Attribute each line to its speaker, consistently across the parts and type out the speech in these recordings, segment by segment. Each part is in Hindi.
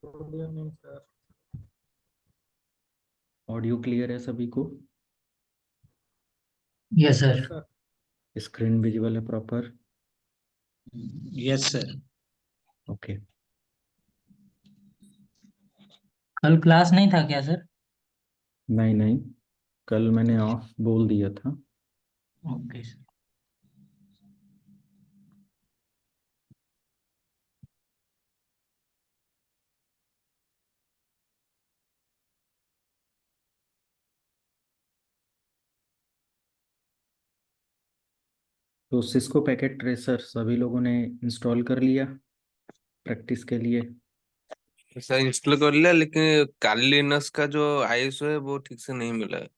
Speaker 1: Good evening sir.
Speaker 2: Audio clear है सभी को?
Speaker 3: Yes
Speaker 1: yes
Speaker 3: sir.
Speaker 1: Sir.
Speaker 2: Screen visible है प्रॉपर?
Speaker 3: Yes sir.
Speaker 2: ओके।
Speaker 3: कल क्लास नहीं था क्या सर?
Speaker 2: नहीं नहीं, कल मैंने ऑफ बोल दिया था।
Speaker 3: Okay sir.
Speaker 2: तो सिस्को पैकेट ट्रेसर सभी लोगों ने इंस्टॉल कर लिया प्रैक्टिस के लिए?
Speaker 4: सर इंस्टॉल कर लिया, लेकिन कार्लिनस का जो आईएसओ है वो ठीक से नहीं मिला है।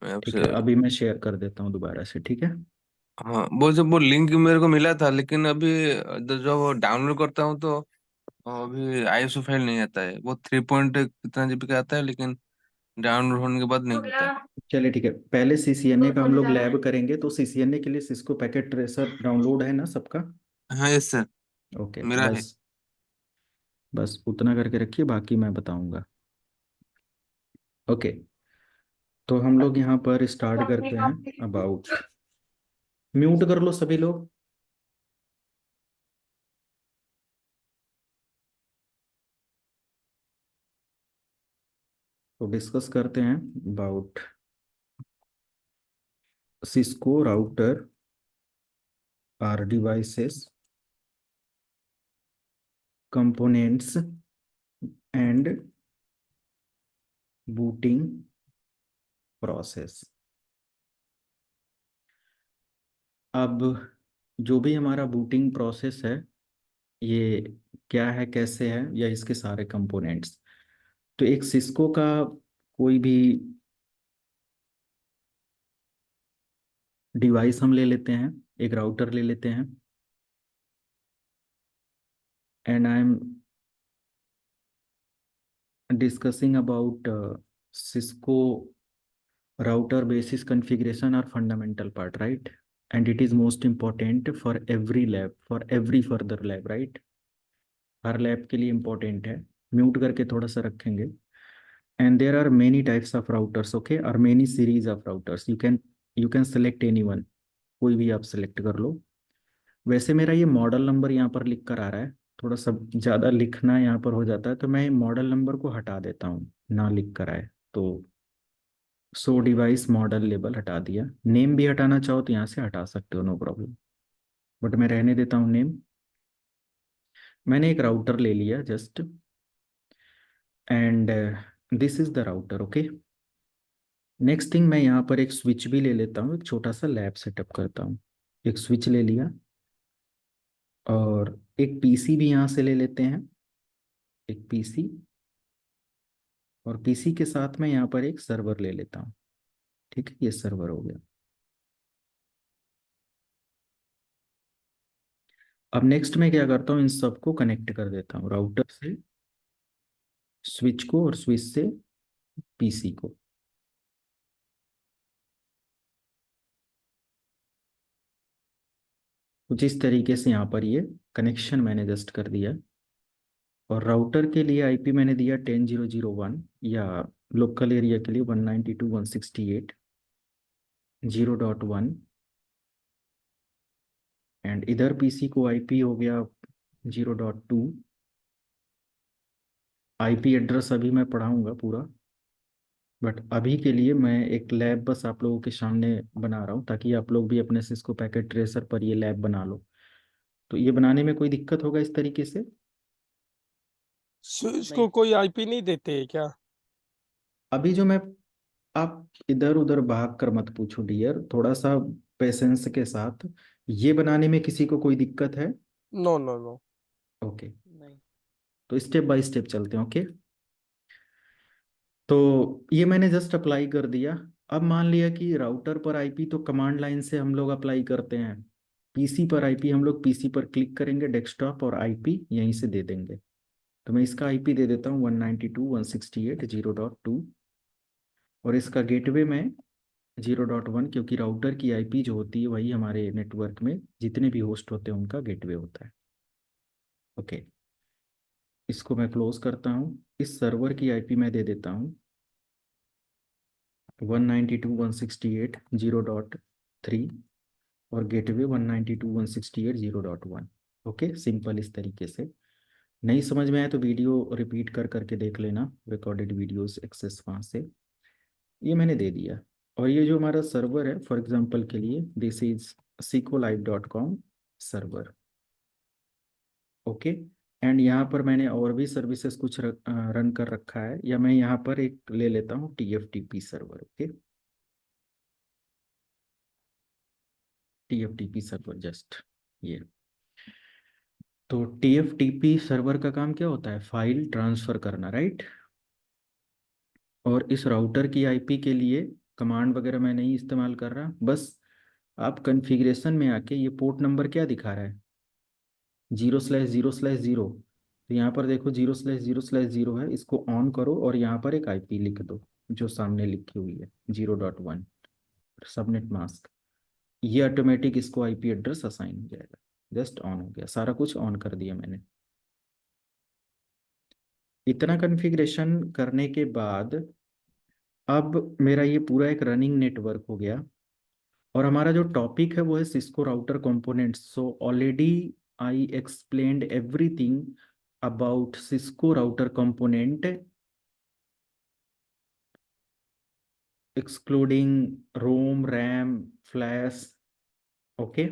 Speaker 4: मैं
Speaker 2: ठीक
Speaker 4: आपसे।
Speaker 2: है, अभी मैं शेयर कर देता हूँ दोबारा से, ठीक है?
Speaker 4: हाँ, वो लिंक मेरे को मिला था, लेकिन अभी जब वो डाउनलोड करता हूँ तो अभी आईएसओ फाइल नहीं आता है। वो 3 पॉइंट कितना जीबी का आता है, लेकिन डाउनलोड होने के बाद नहीं आता है।
Speaker 2: चलिए ठीक है, पहले सीसीएनए का हम लोग लैब करेंगे, तो सीसीएनए के लिए सिस्को पैकेट ट्रेसर डाउनलोड है ना सबका?
Speaker 4: हाँ यस सर,
Speaker 2: ओके,
Speaker 4: मेरा है।
Speaker 2: बस बस उतना करके रखिए, बाकी मैं बताऊंगा। ओके, तो हम लोग यहाँ पर स्टार्ट करते हैं। अबाउट, म्यूट कर लो सभी लोग। तो डिस्कस करते हैं about Cisco router or devices, components and booting process. अब जो भी हमारा बूटिंग प्रोसेस है, ये क्या है, कैसे है, या इसके सारे कंपोनेंट्स। तो एक सिस्को का कोई भी डिवाइस हम ले लेते हैं, एक राउटर ले लेते हैं, and I am discussing about Cisco router basis configuration are fundamental part, right? And it is most important for every lab, for every further lab, right? हर लैब के लिए इम्पोर्टेंट है। म्यूट करके थोड़ा सा रखेंगे। And there are many types of routers, okay, और many series of routers. You can select any one, कोई भी आप सेलेक्ट कर लो। वैसे मेरा ये मॉडल नंबर यहाँ पर लिख कर आ रहा है, थोड़ा सा ज़्यादा लिखना यहाँ पर हो जाता है, तो मैं मॉडल नंबर को हटा देता हूँ, ना लिख कर आए तो। सो डिवाइस मॉडल लेबल हटा दिया। नेम भी हटाना चाहो तो यहाँ से हटा सकते हो, नो प्रॉब्लम, बट मैं रहने देता हूँ नेम। मैंने एक राउटर ले लिया just, and this is the router, okay. Next thing, मैं यहाँ पर एक स्विच भी ले लेता हूँ, एक छोटा सा लैब सेटअप करता हूँ। एक स्विच ले लिया, और एक पीसी भी यहाँ से ले लेते हैं, एक पीसी। और पीसी के साथ में यहाँ पर एक सर्वर ले लेता हूँ, ठीक है, ये सर्वर हो गया। अब नेक्स्ट मैं क्या करता हूँ, इन सबको कनेक्ट कर देता हूँ, राउटर से स्विच को और स्विच से पीसी को। कुछ इस तरीके से यहाँ पर ये कनेक्शन मैंने जस्ट कर दिया। और राउटर के लिए आईपी मैंने दिया 10.0.0.1, या लोकल एरिया के लिए 192.168.0.1। एंड इधर पीसी को आईपी हो गया 0.2। आईपी एड्रेस अभी मैं पढ़ाऊंगा पूरा, बट अभी के लिए मैं एक लैब बस आप लोगों के सामने बना रहा हूँ, ताकि आप लोग भी अपने सिस्को पैकेट ट्रेसर पर ये लैब बना लो। तो ये बनाने में कोई दिक्कत होगा इस तरीके से?
Speaker 1: इसको कोई आईपी नहीं देते है क्या?
Speaker 2: अभी जो मैं, आप इधर उधर भाग कर मत पूछो डियर, थोड़ा सा पेशेंस के साथ। ये बनाने में किसी को कोई दिक्कत है?
Speaker 1: No no no.
Speaker 2: ओके,
Speaker 1: नहीं।
Speaker 2: तो स्टेप बाय स्टेप चलते हैं, ओके। तो ये मैंने जस्ट अप्लाई कर दिया। अब मान लिया कि राउटर पर आईपी तो कमांड लाइन से हम लोग अप्लाई करते हैं, पीसी पर आईपी हम लोग पीसी पर क्लिक करेंगे डेस्कटॉप, और आईपी यहीं से दे देंगे। तो मैं इसका आईपी दे देता हूँ 192.168.0.2, और इसका गेटवे में 0.1, क्योंकि राउटर की आईपी जो होती है वही हमारे नेटवर्क में जितने भी होस्ट होते हैं उनका गेटवे होता है, ओके। इसको मैं क्लोज करता हूँ। इस सर्वर की आईपी मैं दे देता हूँ 192.168.0.3 और गेटवे 192.168.0.1। ओके, सिंपल इस तरीके से। नहीं समझ में आया तो वीडियो रिपीट कर करके देख लेना, रिकॉर्डेड वीडियोस एक्सेस वहाँ से। ये मैंने दे दिया। और ये जो हमारा सर्वर है, फॉर एग्जांपल के लिए this is sqlive.com server. Okay, and यहाँ पर मैंने और भी सर्विसेज कुछ रन कर रखा है, या मैं यहाँ पर एक ले लेता हूँ TFTP server. Okay, TFTP server just ये। तो TFTP सर्वर का काम क्या होता है? फाइल ट्रांसफर करना, राइट। और इस राउटर की आईपी के लिए कमांड वगैरह मैं नहीं इस्तेमाल कर रहा, बस आप कॉन्फ़िगरेशन में आके ये पोर्ट नंबर क्या दिखा रहा है, 0/0/0। तो यहाँ पर देखो 0/0/0 है, इसको ऑन करो और यहाँ पर एक आईपी लिख दो जो सामने लिखी हुई है 0.1 सबनेट मास्क। ये ऑटोमेटिक इसको आईपी एड्रेस असाइन हो जाएगा। जस्ट ऑन हो गया, सारा कुछ ऑन कर दिया मैंने। इतना कॉन्फ़िगरेशन करने के बाद अब मेरा ये पूरा एक रनिंग नेटवर्क हो गया। और हमारा जो टॉपिक है वो है Cisco router components. So already I explained everything about Cisco router component excluding ROM, RAM, flash. Okay,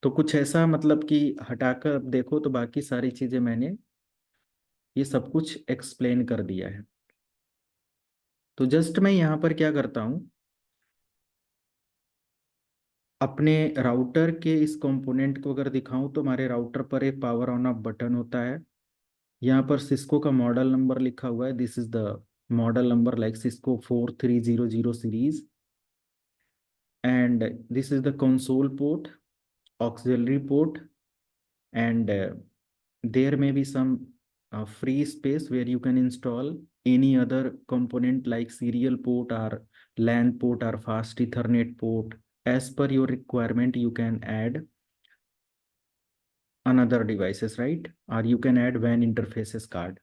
Speaker 2: तो कुछ ऐसा मतलब कि हटाकर अब देखो तो बाकी सारी चीजें मैंने ये सब कुछ एक्सप्लेन कर दिया है। तो जस्ट मैं यहाँ पर क्या करता हूँ, अपने राउटर के इस कंपोनेंट को अगर दिखाऊं तो हमारे राउटर पर एक पावर ऑन ऑफ बटन होता है। यहाँ पर सिस्को का मॉडल नंबर लिखा हुआ है, this is the model number like Cisco 4300 series. And this is the console port, auxiliary port, and there may be some free space where you can install any other component like serial port or LAN port or fast Ethernet port. As per your requirement, you can add another devices, right? Or you can add WAN interfaces card.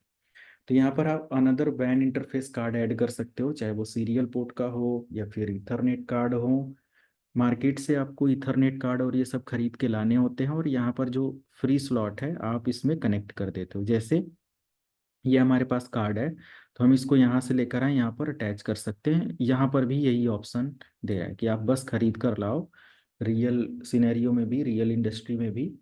Speaker 2: तो यहाँ पर आप another WAN interface card add कर सकते हो, चाहे वो सीरियल पोर्ट का हो या फिर इथरनेट कार्ड हो। मार्केट से आपको इथरनेट कार्ड और ये सब खरीद के लाने होते हैं, और यहाँ पर जो फ्री स्लॉट है आप इसमें कनेक्ट कर देते हो। जैसे ये हमारे पास कार्ड है तो हम इसको यहाँ से लेकर आए, यहाँ पर अटैच कर सकते हैं। यहाँ पर भी यही ऑप्शन दे रहा है कि आप बस खरीद कर लाओ, रियल सिनेरियो में भी, रियल इंडस्ट्री में भी।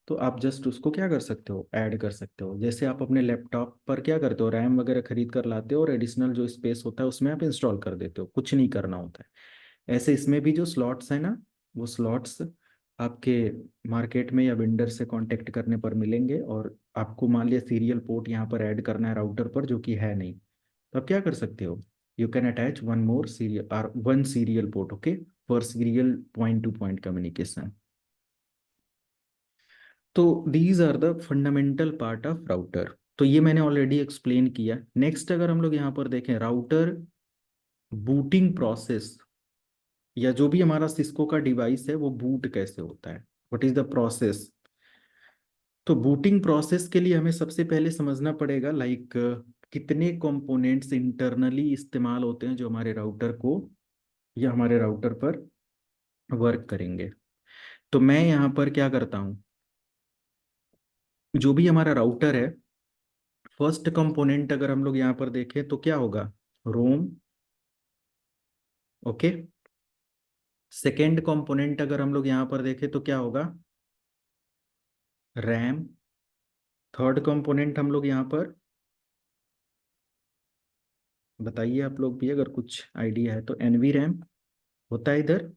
Speaker 2: तो आप जस्ट उसको क्या कर सकते हो, ऐड कर सकते हो। जैसे आप अपने लैपटॉप पर क्या करते हो, रैम वगैरह खरीद कर लाते हो और एडिशनल जो स्पेस होता है उसमें आप इंस्टॉल कर देते हो, कुछ नहीं करना होता है। ऐसे इसमें भी जो स्लॉट्स है ना, वो स्लॉट्स आपके मार्केट में या वेंडर से कांटेक्ट करने पर मिलेंगे। और आपको मान लिया सीरियल पोर्ट यहाँ पर ऐड करना है राउटर पर, जो कि है नहीं, तो आप क्या कर सकते हो, you can attach one more serial और one serial port, okay, for serial point to point communication. तो these are the fundamental part of router. तो ये मैंने ऑलरेडी एक्सप्लेन किया। नेक्स्ट अगर हम लोग यहाँ पर देखें, राउटर बूटिंग प्रोसेस, या जो भी हमारा सिस्को का डिवाइस है वो बूट कैसे होता है, व्हाट इज द प्रोसेस। तो बूटिंग प्रोसेस के लिए हमें सबसे पहले समझना पड़ेगा लाइक कितने कंपोनेंट्स इंटरनली इस्तेमाल होते हैं जो हमारे राउटर को या हमारे राउटर पर वर्क करेंगे। तो मैं यहाँ पर क्या करता हूँ, जो भी हमारा राउटर है, फर्स्ट कंपोनेंट अगर हम लोग यहाँ पर देखें तो क्या होगा, रोम। ओके, सेकेंड कंपोनेंट अगर हम लोग यहाँ पर देखें तो क्या होगा, रैम। थर्ड कंपोनेंट हम लोग यहाँ पर बताइए, आप लोग भी अगर कुछ आइडिया है तो, एनवी रैम होता है इधर।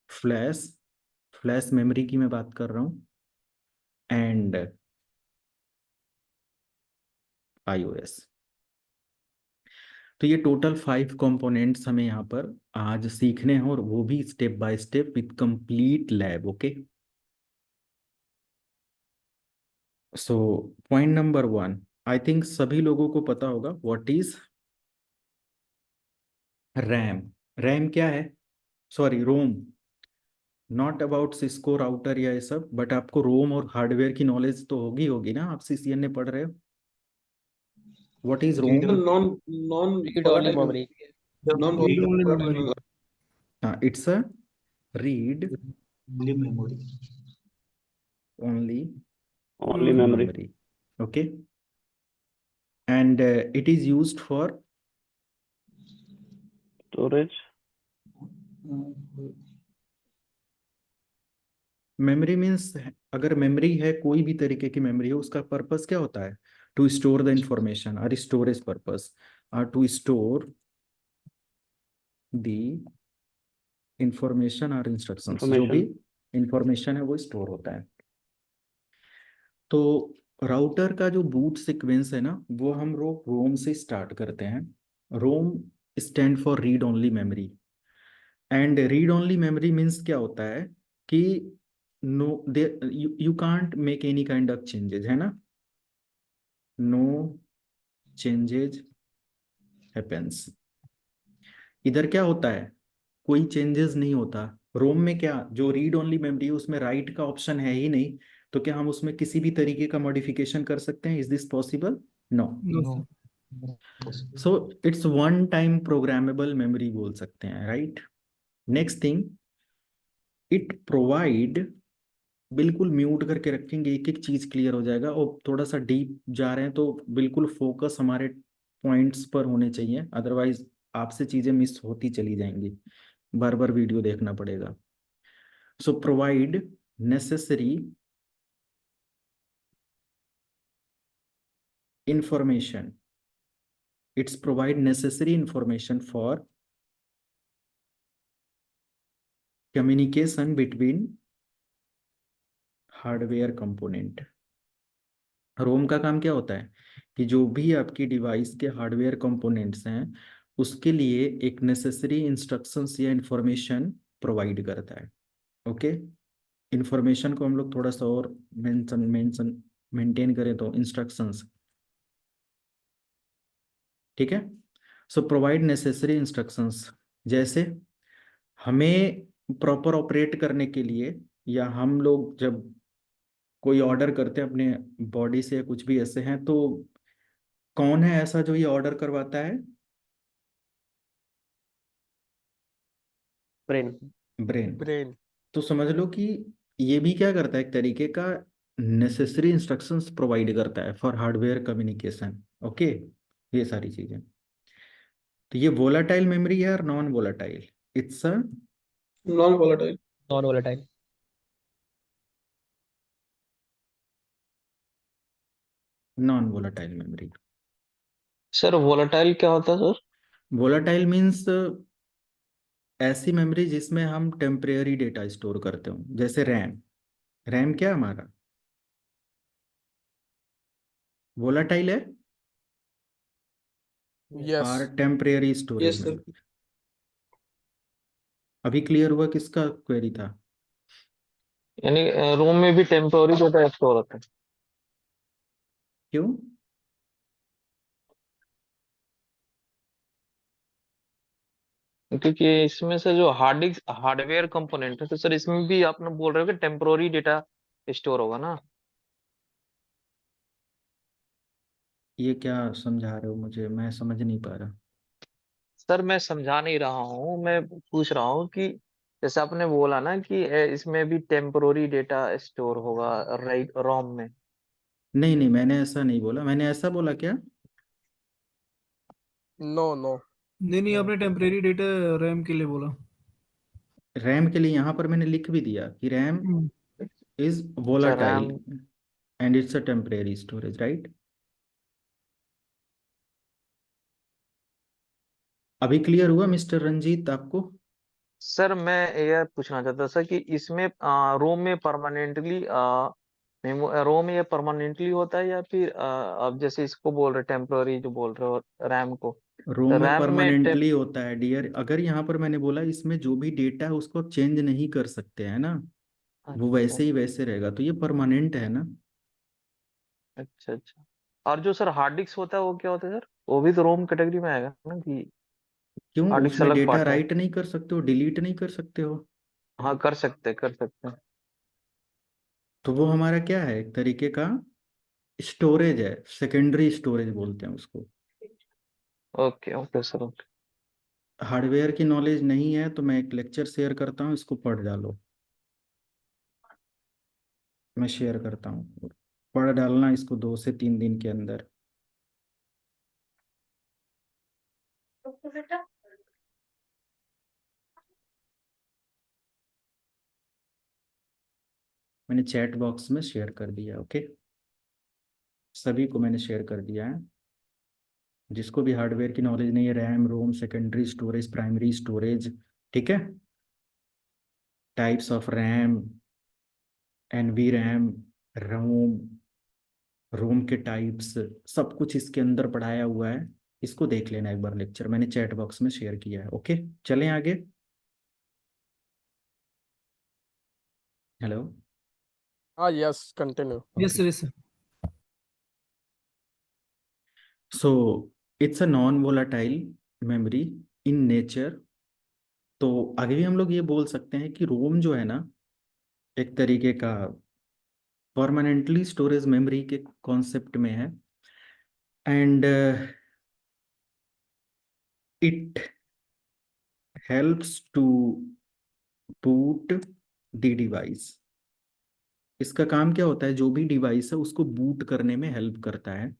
Speaker 2: फ्लैश, फ्लैश मेमोरी की मैं बात कर रहा हूँ, एंड आईओएस। तो ये टोटल 5 कंपोनेंट्स हमें यहाँ पर आज सीखने हैं, और वो भी step by step with complete lab. Okay, so point number 1, I think सभी लोगों को पता होगा व्हाट इज रैम। रैम क्या है, sorry ROM. Not about Cisco router या ये सब, बट आपको रोम और हार्डवेयर की नॉलेज तो होगी होगी ना, आप सीसीएनए पढ़ रहे हो। What is ROM?
Speaker 5: non
Speaker 1: Read only
Speaker 5: volatile
Speaker 1: memory.
Speaker 5: non
Speaker 3: Read only
Speaker 5: volatile
Speaker 3: memory.
Speaker 5: memory.
Speaker 2: It's a read
Speaker 3: Only memory.
Speaker 2: only
Speaker 6: Only memory.
Speaker 2: memory. Okay. And it is used for
Speaker 6: Storage.
Speaker 2: Memory means, अगर मेमोरी है, कोई भी तरीके की मेमोरी हो, उसका पर्पस क्या होता है? टू स्टोर द इंफॉर्मेशन, और स्टोरेज पर्पस और टू स्टोर द इंफॉर्मेशन और इंस्ट्रक्शंस, जो भी इंफॉर्मेशन है वो स्टोर होता है। तो राउटर का जो बूट सीक्वेंस है ना, वो हम रोम से स्टार्ट करते हैं। ROM stand for read only memory. And read only memory means क्या होता है कि no they you can't make any kind of changes, है ना, नो चेंजेज हैपेंस। इधर क्या होता है, कोई चेंजेस नहीं होता। रोम में क्या, जो रीड ओनली मेमोरी है उसमें राइट का ऑप्शन है ही नहीं, तो क्या हम उसमें किसी भी तरीके का मॉडिफिकेशन कर सकते हैं? Is this possible? No.
Speaker 3: No.
Speaker 2: So it's one time programmable memory बोल सकते हैं, right. Next thing, it provide, बिल्कुल म्यूट करके रखेंगे, एक एक चीज क्लियर हो जाएगा। और थोड़ा सा डीप जा रहे हैं तो बिल्कुल फोकस हमारे पॉइंट्स पर होने चाहिए, अदरवाइज आपसे चीजें मिस होती चली जाएंगी, बार बार वीडियो देखना पड़ेगा। So provide necessary information, it's provide necessary information for communication between hardware component. ROM का काम क्या होता है कि जो भी आपकी डिवाइस के हार्डवेयर कंपोनेंट्स हैं उसके लिए एक नेसेसरी इंस्ट्रक्शंस या इंफॉर्मेशन प्रोवाइड करता है। ओके, इंफॉर्मेशन को हम लोग थोड़ा सा और मेंटेन करें तो इंस्ट्रक्शंस, ठीक है। सो प्रोवाइड नेसेसरी इंस्ट्रक्शंस, जैसे हमें प्रॉपर ऑपरेट करने के लिए, या हम लोग जब कोई ऑर्डर करते हैं अपने बॉडी से या कुछ भी ऐसे हैं, तो कौन है ऐसा जो ये ऑर्डर करवाता है?
Speaker 6: Brain.
Speaker 2: ब्रेन।
Speaker 1: Brain.
Speaker 2: तो समझ लो कि ये भी क्या करता है, एक तरीके का नेसेसरी इंस्ट्रक्शंस प्रोवाइड करता है फॉर हार्डवेयर कम्युनिकेशन। ओके, ये सारी चीजें। तो ये वोलाटाइल मेमोरी है और non volatile? It's a
Speaker 5: Non volatile.
Speaker 1: Non volatile.
Speaker 2: Non volatile memory.
Speaker 6: Sir volatile क्या होता है सर?
Speaker 2: वोलाटाइल मीन्स ऐसी मेमोरी जिसमें हम टेम्परेरी डेटा स्टोर करते हो, जैसे रैम। रैम क्या है हमारा, वोलाटाइल है
Speaker 1: Yes.
Speaker 2: और temporary storage
Speaker 5: Yes, sir.
Speaker 2: Memory. अभी क्लियर हुआ किसका क्वेरी था?
Speaker 6: यानी रूम में भी टेम्पोररी डेटा स्टोर होता है।
Speaker 2: क्यों?
Speaker 6: क्योंकि इसमें से जो हार्डवेयर कंपोनेंट है, तो सर इसमें भी आपने बोल रहे हो कि टेम्पोररी डेटा स्टोर होगा ना?
Speaker 2: ये क्या समझा रहे हो मुझे, मैं समझ नहीं पा रहा।
Speaker 6: सर मैं समझा नहीं रहा हूँ, मैं पूछ रहा हूँ कि जैसे आपने बोला ना कि इसमें भी टेम्पोररी डेटा स्टोर होगा राइट रोम में।
Speaker 2: नहीं नहीं, मैंने ऐसा नहीं बोला। मैंने ऐसा बोला क्या?
Speaker 1: No, no.
Speaker 7: नहीं आपने टेम्परेरी डेटा रैम के लिए बोला।
Speaker 2: रैम के लिए यहाँ पर मैंने लिख भी दिया कि रैम इज
Speaker 6: अच्छा
Speaker 2: volatile
Speaker 6: RAM.
Speaker 2: And it's a temporary storage, right. अभी क्लियर हुआ मिस्टर रंजीत आपको?
Speaker 6: सर मैं यह पूछना चाहता था कि इसमें रोम में परमानेंटली रोम में ये परमानेंटली होता है या फिर अब जैसे इसको बोल रहे टेम्पररी जो बोल रहे हो रैम को,
Speaker 2: रोम
Speaker 6: तो
Speaker 2: में
Speaker 6: रैम में
Speaker 2: परमानेंटली होता है डियर। अगर यहाँ पर मैंने बोला इसमें जो भी डेटा है उसको आप चेंज नहीं कर सकते हैं ना, वो
Speaker 6: अच्छा
Speaker 2: वैसे ही वैसे रहेगा, तो ये परमानेंट है ना।
Speaker 6: अच्छा अच्छा। और जो सर हार्ड डिस्क होता है वो क्या होता है सर? वो भी तो रोम कैटेगरी में आएगा ना कि
Speaker 2: क्यों?
Speaker 6: हार्ड डिस्क
Speaker 2: उसमें
Speaker 6: अलग
Speaker 2: डेटा
Speaker 6: पार्ट है?
Speaker 2: राइट नहीं कर सकते हो, डिलीट नहीं कर सकते हो।
Speaker 6: हाँ कर सकते हैं।
Speaker 2: तो वो हमारा क्या है, एक तरीके का स्टोरेज है, सेकेंडरी स्टोरेज बोलते हैं उसको।
Speaker 6: Okay okay sir, okay.
Speaker 2: Hardware की नॉलेज नहीं है तो मैं एक लेक्चर शेयर करता हूँ, इसको पढ़ डालो। मैं शेयर करता हूँ, पढ़ डालना इसको 2 से 3 दिन के अंदर। मैंने चैट बॉक्स में शेयर कर दिया, ओके। सभी को मैंने शेयर कर दिया है। जिसको भी हार्डवेयर की नॉलेज नहीं है, RAM ROM secondary storage primary storage, ठीक है, types of RAM, NV RAM, ROM, ROM के टाइप्स, सब कुछ इसके अंदर पढ़ाया हुआ है। इसको देख लेना एक बार, लेक्चर मैंने चैट बॉक्स में शेयर किया है, ओके। चलें आगे। हेलो।
Speaker 1: हाँ yes continue.
Speaker 7: Yes sir, yes sir.
Speaker 2: So it's a non volatile memory in nature. तो आगे भी हम लोग ये बोल सकते हैं कि रोम जो है ना, एक तरीके का परमानेंटली स्टोरेज मेमोरी के कॉन्सेप्ट में है। And it helps to boot the device. इसका काम क्या होता है, जो भी डिवाइस है उसको बूट करने में हेल्प करता है।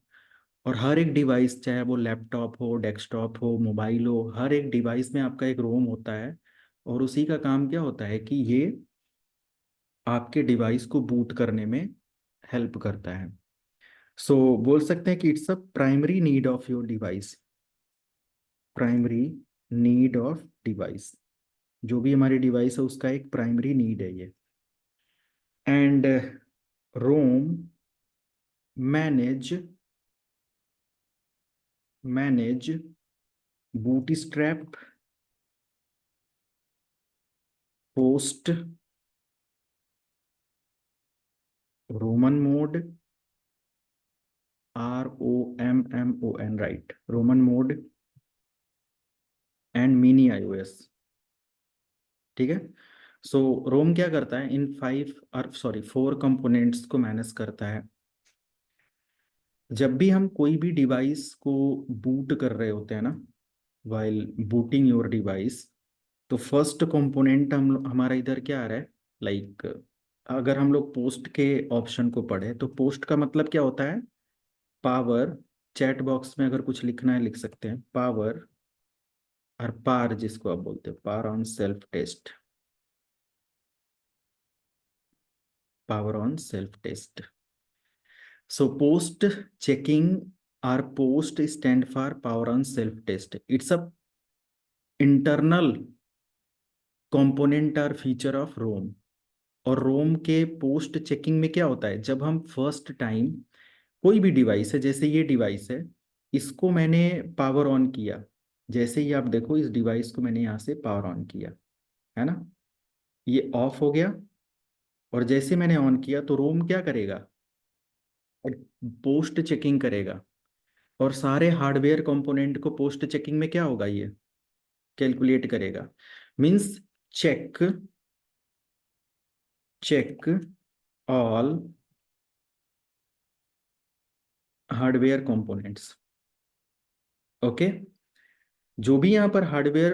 Speaker 2: और हर एक डिवाइस, चाहे वो लैपटॉप हो, डेस्कटॉप हो, मोबाइल हो, हर एक डिवाइस में आपका एक रोम होता है। और उसी का काम क्या होता है कि ये आपके डिवाइस को बूट करने में हेल्प करता है। सो बोल सकते हैं कि it's a primary need of your device. Primary need of device, जो भी हमारी डिवाइस है उसका एक प्राइमरी नीड है ये। And ROM manage bootstrap, POST, ROMMON mode, ROMMON, right, ROMMON mode and mini iOS, ठीक है। सो रोम क्या करता है, इन 4 कंपोनेंट्स को मैनेज करता है। जब भी हम कोई भी डिवाइस को बूट कर रहे होते हैं ना, वाइल बूटिंग योर डिवाइस, तो फर्स्ट कंपोनेंट हमारा इधर क्या आ रहा है, लाइक अगर हम लोग पोस्ट के ऑप्शन को पढ़े तो पोस्ट का मतलब क्या होता है, पावर। चैट बॉक्स में अगर कुछ लिखना है लिख सकते हैं, पावर, और पार जिसको आप बोलते हो, power on self test, power on self test. So POST checking और POST stand for power on self test. It's a internal component और फीचर ऑफ रोम। और रोम के पोस्ट चेकिंग में क्या होता है, जब हम फर्स्ट टाइम कोई भी डिवाइस है, जैसे ये डिवाइस है, इसको मैंने पावर ऑन किया, जैसे ही आप देखो इस डिवाइस को मैंने यहाँ से पावर ऑन किया, है ना, ये ऑफ हो गया। और जैसे मैंने ऑन किया तो रोम क्या करेगा, पोस्ट चेकिंग करेगा। और सारे हार्डवेयर कंपोनेंट को पोस्ट चेकिंग में क्या होगा, ये कैलकुलेट करेगा। Means check all hardware components, okay. जो भी यहाँ पर हार्डवेयर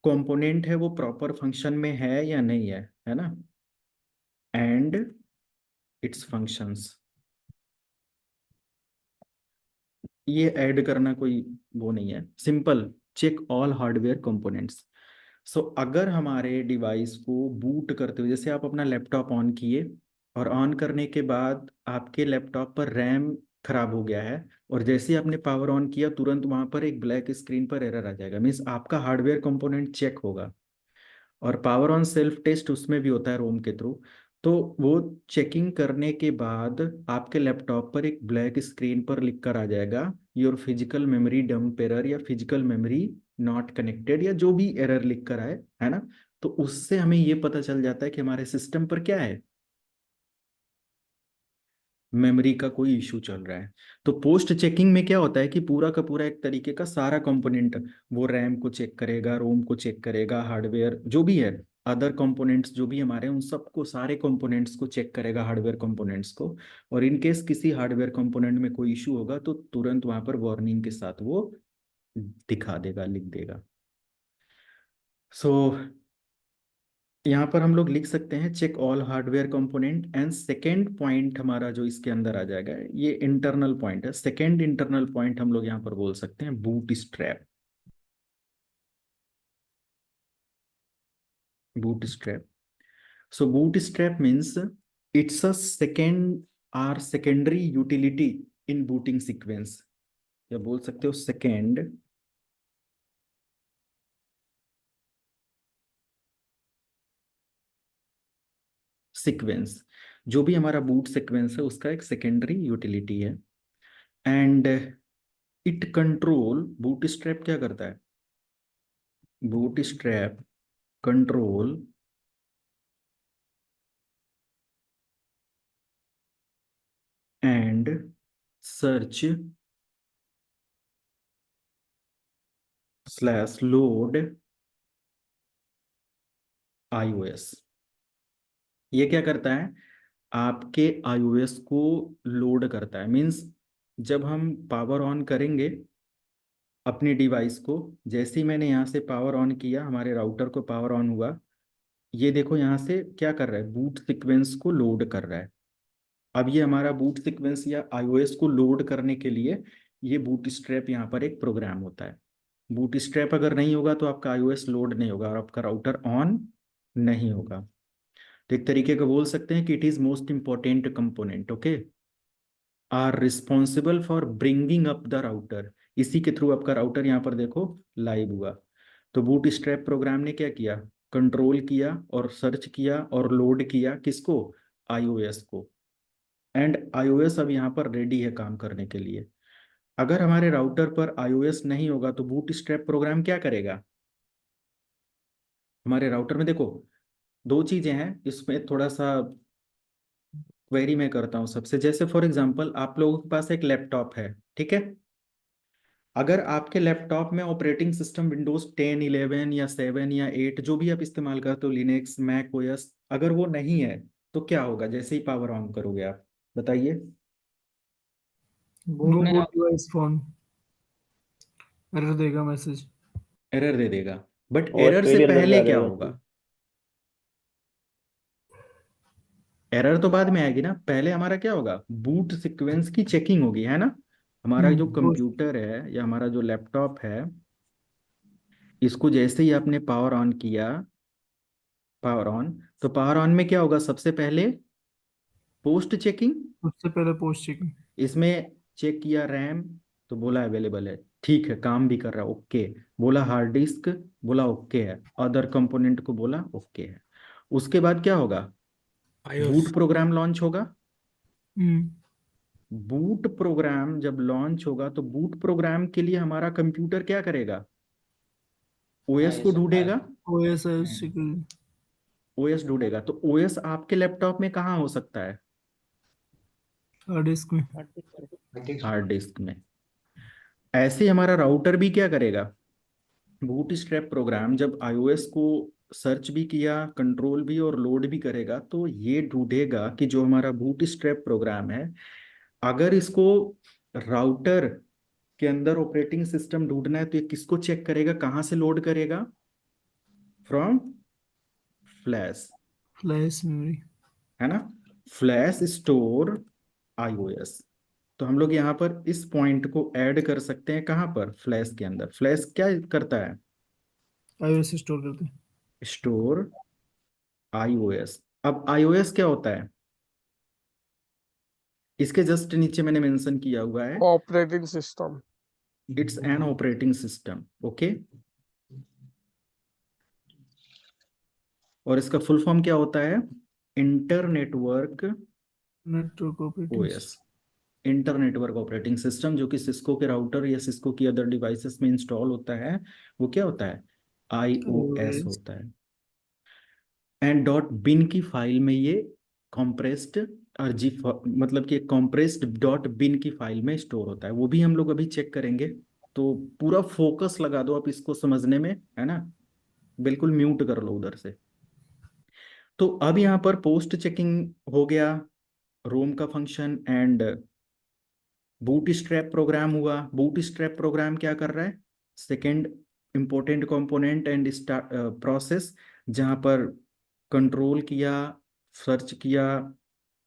Speaker 2: कंपोनेंट है वो प्रॉपर फंक्शन में है या नहीं है ना, एंड इट्स फंक्शंस। ये ऐड करना कोई वो नहीं है, simple check all hardware components. So अगर हमारे डिवाइस को बूट करते हुए, जैसे आप अपना लैपटॉप ऑन किए और ऑन करने के बाद आपके लैपटॉप पर रैम खराब हो गया है, और जैसे ही आपने पावर ऑन किया तुरंत वहां पर एक ब्लैक स्क्रीन पर एरर आ जाएगा, मीन्स आपका हार्डवेयर कंपोनेंट चेक होगा। और पावर ऑन सेल्फ टेस्ट उसमें भी होता है रोम के थ्रू। तो वो चेकिंग करने के बाद आपके लैपटॉप पर एक ब्लैक स्क्रीन पर लिख कर आ जाएगा, your physical memory dump error, या फिजिकल मेमोरी नॉट कनेक्टेड, या जो भी एरर लिख कर आए, है ना। तो उससे हमें ये पता चल जाता है कि हमारे सिस्टम पर क्या है, मेमोरी का कोई इशू चल रहा है। तो पोस्ट चेकिंग में क्या होता है कि पूरा का पूरा एक तरीके का सारा कंपोनेंट, वो रैम को चेक करेगा, रोम को चेक करेगा, हार्डवेयर जो भी है, अदर कंपोनेंट्स जो भी हमारे हैं उन सबको, सारे कंपोनेंट्स को चेक करेगा, हार्डवेयर कंपोनेंट्स को। और इन केस किसी हार्डवेयर कंपोनेंट में कोई इशू होगा तो तुरंत वहां पर वार्निंग के साथ वो दिखा देगा, लिख देगा। सो यहाँ पर हम लोग लिख सकते हैं check all hardware component. And second point हमारा जो इसके अंदर आ जाएगा, ये इंटरनल पॉइंट है। सेकेंड इंटरनल पॉइंट हम लोग यहाँ पर बोल सकते हैं bootstrap. bootstrap. So bootstrap means it's a second or secondary utility in booting sequence, या बोल सकते हो सेकेंड सीक्वेंस। जो भी हमारा बूट सीक्वेंस है उसका एक सेकेंडरी यूटिलिटी है। एंड इट कंट्रोल, बूटस्ट्रैप क्या करता है? Bootstrap control and search / load iOS। ये क्या करता है? आपके iOS को लोड करता है। मीन्स जब हम पावर ऑन करेंगे अपनी डिवाइस को, जैसे ही मैंने यहाँ से पावर ऑन किया, हमारे राउटर को पावर ऑन हुआ, ये देखो यहाँ से क्या कर रहा है, बूट सीक्वेंस को लोड कर रहा है। अब ये हमारा बूट सीक्वेंस या iOS को लोड करने के लिए ये बूटस्ट्रैप यहाँ पर एक प्रोग्राम होता है। बूटस्ट्रैप अगर नहीं होगा तो आपका iOS लोड नहीं होगा और आपका राउटर ऑन नहीं होगा। तो एक तरीके का बोल सकते हैं कि it is most important component, okay, or responsible for bringing up the router. इसी के थ्रू आपका राउटर यहाँ पर देखो लाइव हुआ। तो बूटस्ट्रैप प्रोग्राम ने क्या किया? कंट्रोल किया और सर्च किया और लोड किया किसको? iOS को। एंड iOS अब यहाँ पर रेडी है काम करने के लिए। अगर हमारे राउटर पर iOS नहीं होगा तो बूटस्ट्रैप प्रोग्राम क्या करेगा? हमारे राउटर में देखो दो चीजें हैं, इसमें थोड़ा सा क्वेरी मैं करता हूँ सबसे। जैसे फॉर एग्जांपल आप लोगों के पास एक लैपटॉप है, ठीक है। अगर आपके लैपटॉप में ऑपरेटिंग सिस्टम विंडोज 10, 11 या 7 या 8 जो भी आप इस्तेमाल करते हो, लिनक्स, मैक ओएस, अगर वो नहीं है तो क्या होगा जैसे ही पावर ऑन करोगे आप? बताइए।
Speaker 7: No boot device found error देगा मैसेज।
Speaker 2: एरर दे देगा। बट
Speaker 8: और
Speaker 2: एरर से
Speaker 8: फेलियर करके
Speaker 2: पहले
Speaker 8: आ
Speaker 2: क्या
Speaker 8: जाएगा।
Speaker 2: होगा? एरर तो बाद में आएगी ना, पहले हमारा क्या होगा? बूट सीक्वेंस की चेकिंग होगी, है ना। हमारा जो कंप्यूटर है या हमारा जो लैपटॉप है, इसको जैसे ही आपने पावर ऑन किया, पावर ऑन, तो पावर ऑन में क्या होगा? सबसे पहले पोस्ट चेकिंग।
Speaker 7: सबसे पहले पोस्ट चेकिंग।
Speaker 2: इसमें चेक किया रैम, तो बोला अवेलेबल है, ठीक है, काम भी कर रहा है, ओके। बोला हार्ड डिस्क, बोला ओके है। अदर कंपोनेंट को बोला ओके है। उसके बाद क्या होगा? बूट प्रोग्राम लॉन्च होगा। बूट प्रोग्राम जब लॉन्च होगा तो बूट प्रोग्राम के लिए हमारा कंप्यूटर क्या करेगा? ओएस को ढूंढेगा।
Speaker 7: OS
Speaker 2: OS ढूंढेगा। तो ओएस आपके लैपटॉप में कहाँ हो सकता है?
Speaker 7: हार्ड डिस्क में।
Speaker 2: हार्ड डिस्क में। ऐसे ही हमारा राउटर भी क्या करेगा? बूटस्ट्रैप प्रोग्राम जब iOS को सर्च भी किया, कंट्रोल भी और लोड भी करेगा, तो ये ढूंढेगा कि जो हमारा बूटस्ट्रैप प्रोग्राम है, अगर इसको राउटर के अंदर ऑपरेटिंग सिस्टम ढूंढना है तो ये किसको चेक करेगा, कहाँ से लोड करेगा? फ्रॉम फ्लैश,
Speaker 7: फ्लैश मेमोरी,
Speaker 2: है ना। Flash store iOS। तो हम लोग यहाँ पर इस पॉइंट को ऐड कर सकते हैं कहाँ पर? फ्लैश के अंदर। फ्लैश क्या करता है?
Speaker 7: iOS स्टोर करते हैं।
Speaker 2: Store iOS। अब iOS क्या होता है? इसके जस्ट नीचे मैंने मेंशन किया हुआ है,
Speaker 1: operating system.
Speaker 2: It's an operating system, okay. और इसका फुल फॉर्म क्या होता है? Inter network
Speaker 7: network operating
Speaker 2: OS. Inter network operating system, जो कि सिस्को के राउटर या सिस्को की अदर डिवाइसेस में इंस्टॉल होता है, वो क्या होता है? iOS होता है। एंड डॉट बिन की फाइल में ये कॉम्प्रेस्ड अर्जी, मतलब कि कॉम्प्रेस्ड डॉट बिन की फाइल में स्टोर होता है। वो भी हम लोग अभी चेक करेंगे। तो पूरा फोकस लगा दो आप इसको समझने में, है ना। बिल्कुल म्यूट कर लो उधर से। तो अब यहाँ पर पोस्ट चेकिंग हो गया, रोम का function and bootstrap program हुआ। बूट स्ट्रैप प्रोग्राम क्या कर रहा है? Second important component and process, जहां पर कंट्रोल किया, सर्च किया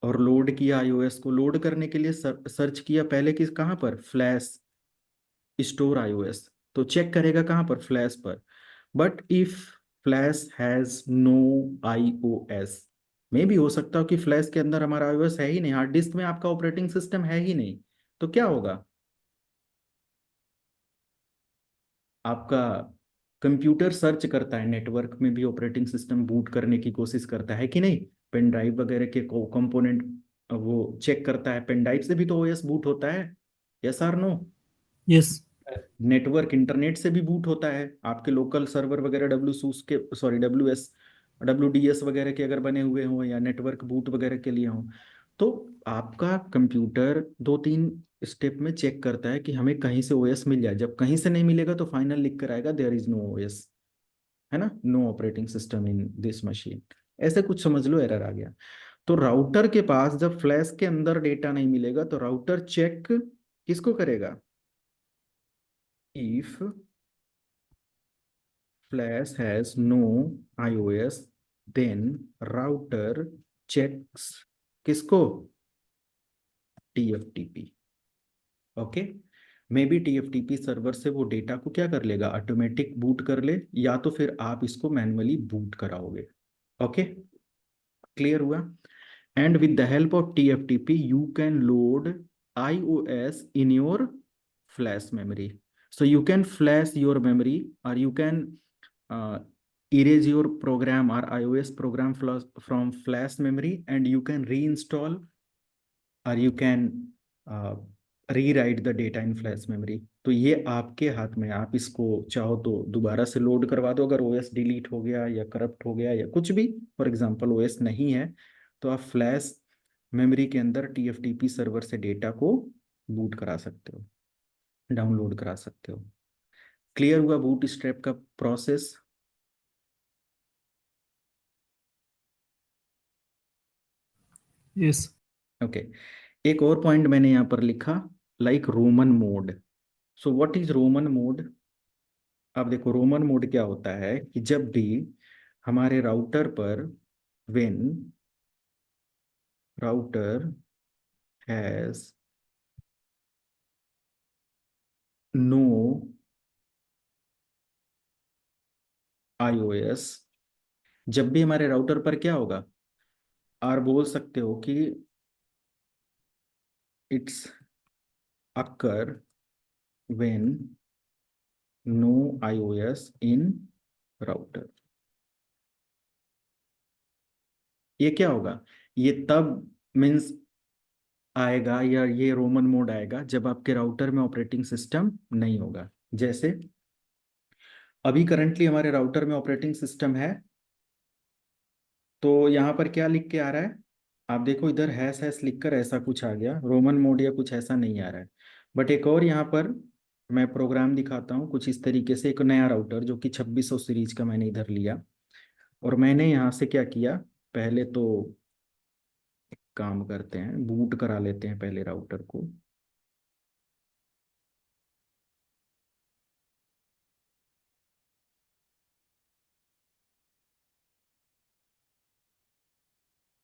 Speaker 2: और लोड किया। आईओएस को लोड करने के लिए सर्च किया पहले किस, कहाँ पर? Flash store IOS. तो चेक करेगा कहाँ पर? फ्लैश पर। But if flash has no IOS, मे भी हो सकता हो कि फ्लैश के अंदर हमारा आईओएस है ही नहीं, हार्ड डिस्क में आपका ऑपरेटिंग सिस्टम है ही नहीं, तो क्या होगा? आपका कंप्यूटर सर्च करता है, नेटवर्क में भी ऑपरेटिंग सिस्टम बूट करने की कोशिश करता है कि नहीं? पेन ड्राइव वगैरह के कंपोनेंट वो चेक करता है, पेन ड्राइव से भी तो ओएस बूट होता है, यस और नो?
Speaker 7: Yes.
Speaker 2: नेटवर्क इंटरनेट से भी बूट होता है, आपके लोकल सर्वर वगैरह WDS वगैरह के अगर बने हुए हों या नेटवर्क बूट वगैरह के लिए हों, तो आपका कंप्यूटर 2-3 स्टेप में चेक करता है कि हमें कहीं से ओएस मिल जाए। जब कहीं से नहीं मिलेगा तो फाइनल लिख कर आएगा देयर इज नो ओएस, है ना, no operating system in this machine. ऐसे कुछ समझ लो, एरर आ गया। तो राउटर के पास जब फ्लैश के अंदर डेटा नहीं मिलेगा तो राउटर चेक किसको करेगा? if flash has no iOS, then router checks किसको? TFTP। Okay, may be TFTP server से वो डेटा को क्या कर लेगा? ऑटोमेटिक बूट कर ले, या तो फिर आप इसको मैन्युअली बूट कराओगे। ओके, क्लियर हुआ? And with the help of TFTP, you can load iOS in your flash memory. So you can flash your memory, or you can erase your program or iOS program from flash memory, and you can reinstall, or you can rewrite the data in flash memory. तो ये आपके हाथ में, आप इसको चाहो तो दोबारा से लोड करवा दो अगर ओएस डिलीट हो गया या करप्ट हो गया या कुछ भी, फॉर एग्जांपल ओएस नहीं है, तो आप फ्लैश मेमोरी के अंदर TFTP सर्वर से डेटा को बूट करा सकते हो, डाउनलोड करा सकते हो। क्लियर हुआ बूट स्ट्रैप का प्रोसेस?
Speaker 7: Yes.
Speaker 2: ओके, एक और पॉइंट मैंने यहाँ पर लिखा, like Roman mode. So what is Roman mode? अब देखो रोमन मोड क्या होता है कि जब भी हमारे राउटर पर when router has no iOS, जब भी हमारे राउटर पर क्या होगा? और बोल सकते हो कि it's occur when no iOS in router. ये क्या होगा? ये तब मीन्स आएगा, या ये रोमन मोड आएगा जब आपके राउटर में ऑपरेटिंग सिस्टम नहीं होगा। जैसे अभी करंटली हमारे राउटर में ऑपरेटिंग सिस्टम है, तो यहाँ पर क्या लिख के आ रहा है? आप देखो इधर हैश हैश लिखकर ऐसा कुछ आ गया, रोमन मोड या कुछ ऐसा नहीं आ रहा है। बट एक और यहाँ पर मैं प्रोग्राम दिखाता हूँ कुछ इस तरीके से। एक नया राउटर जो कि 2600 सीरीज का मैंने इधर लिया, और मैंने यहाँ से क्या किया, पहले तो एक काम करते हैं, बूट करा लेते हैं पहले राउटर को।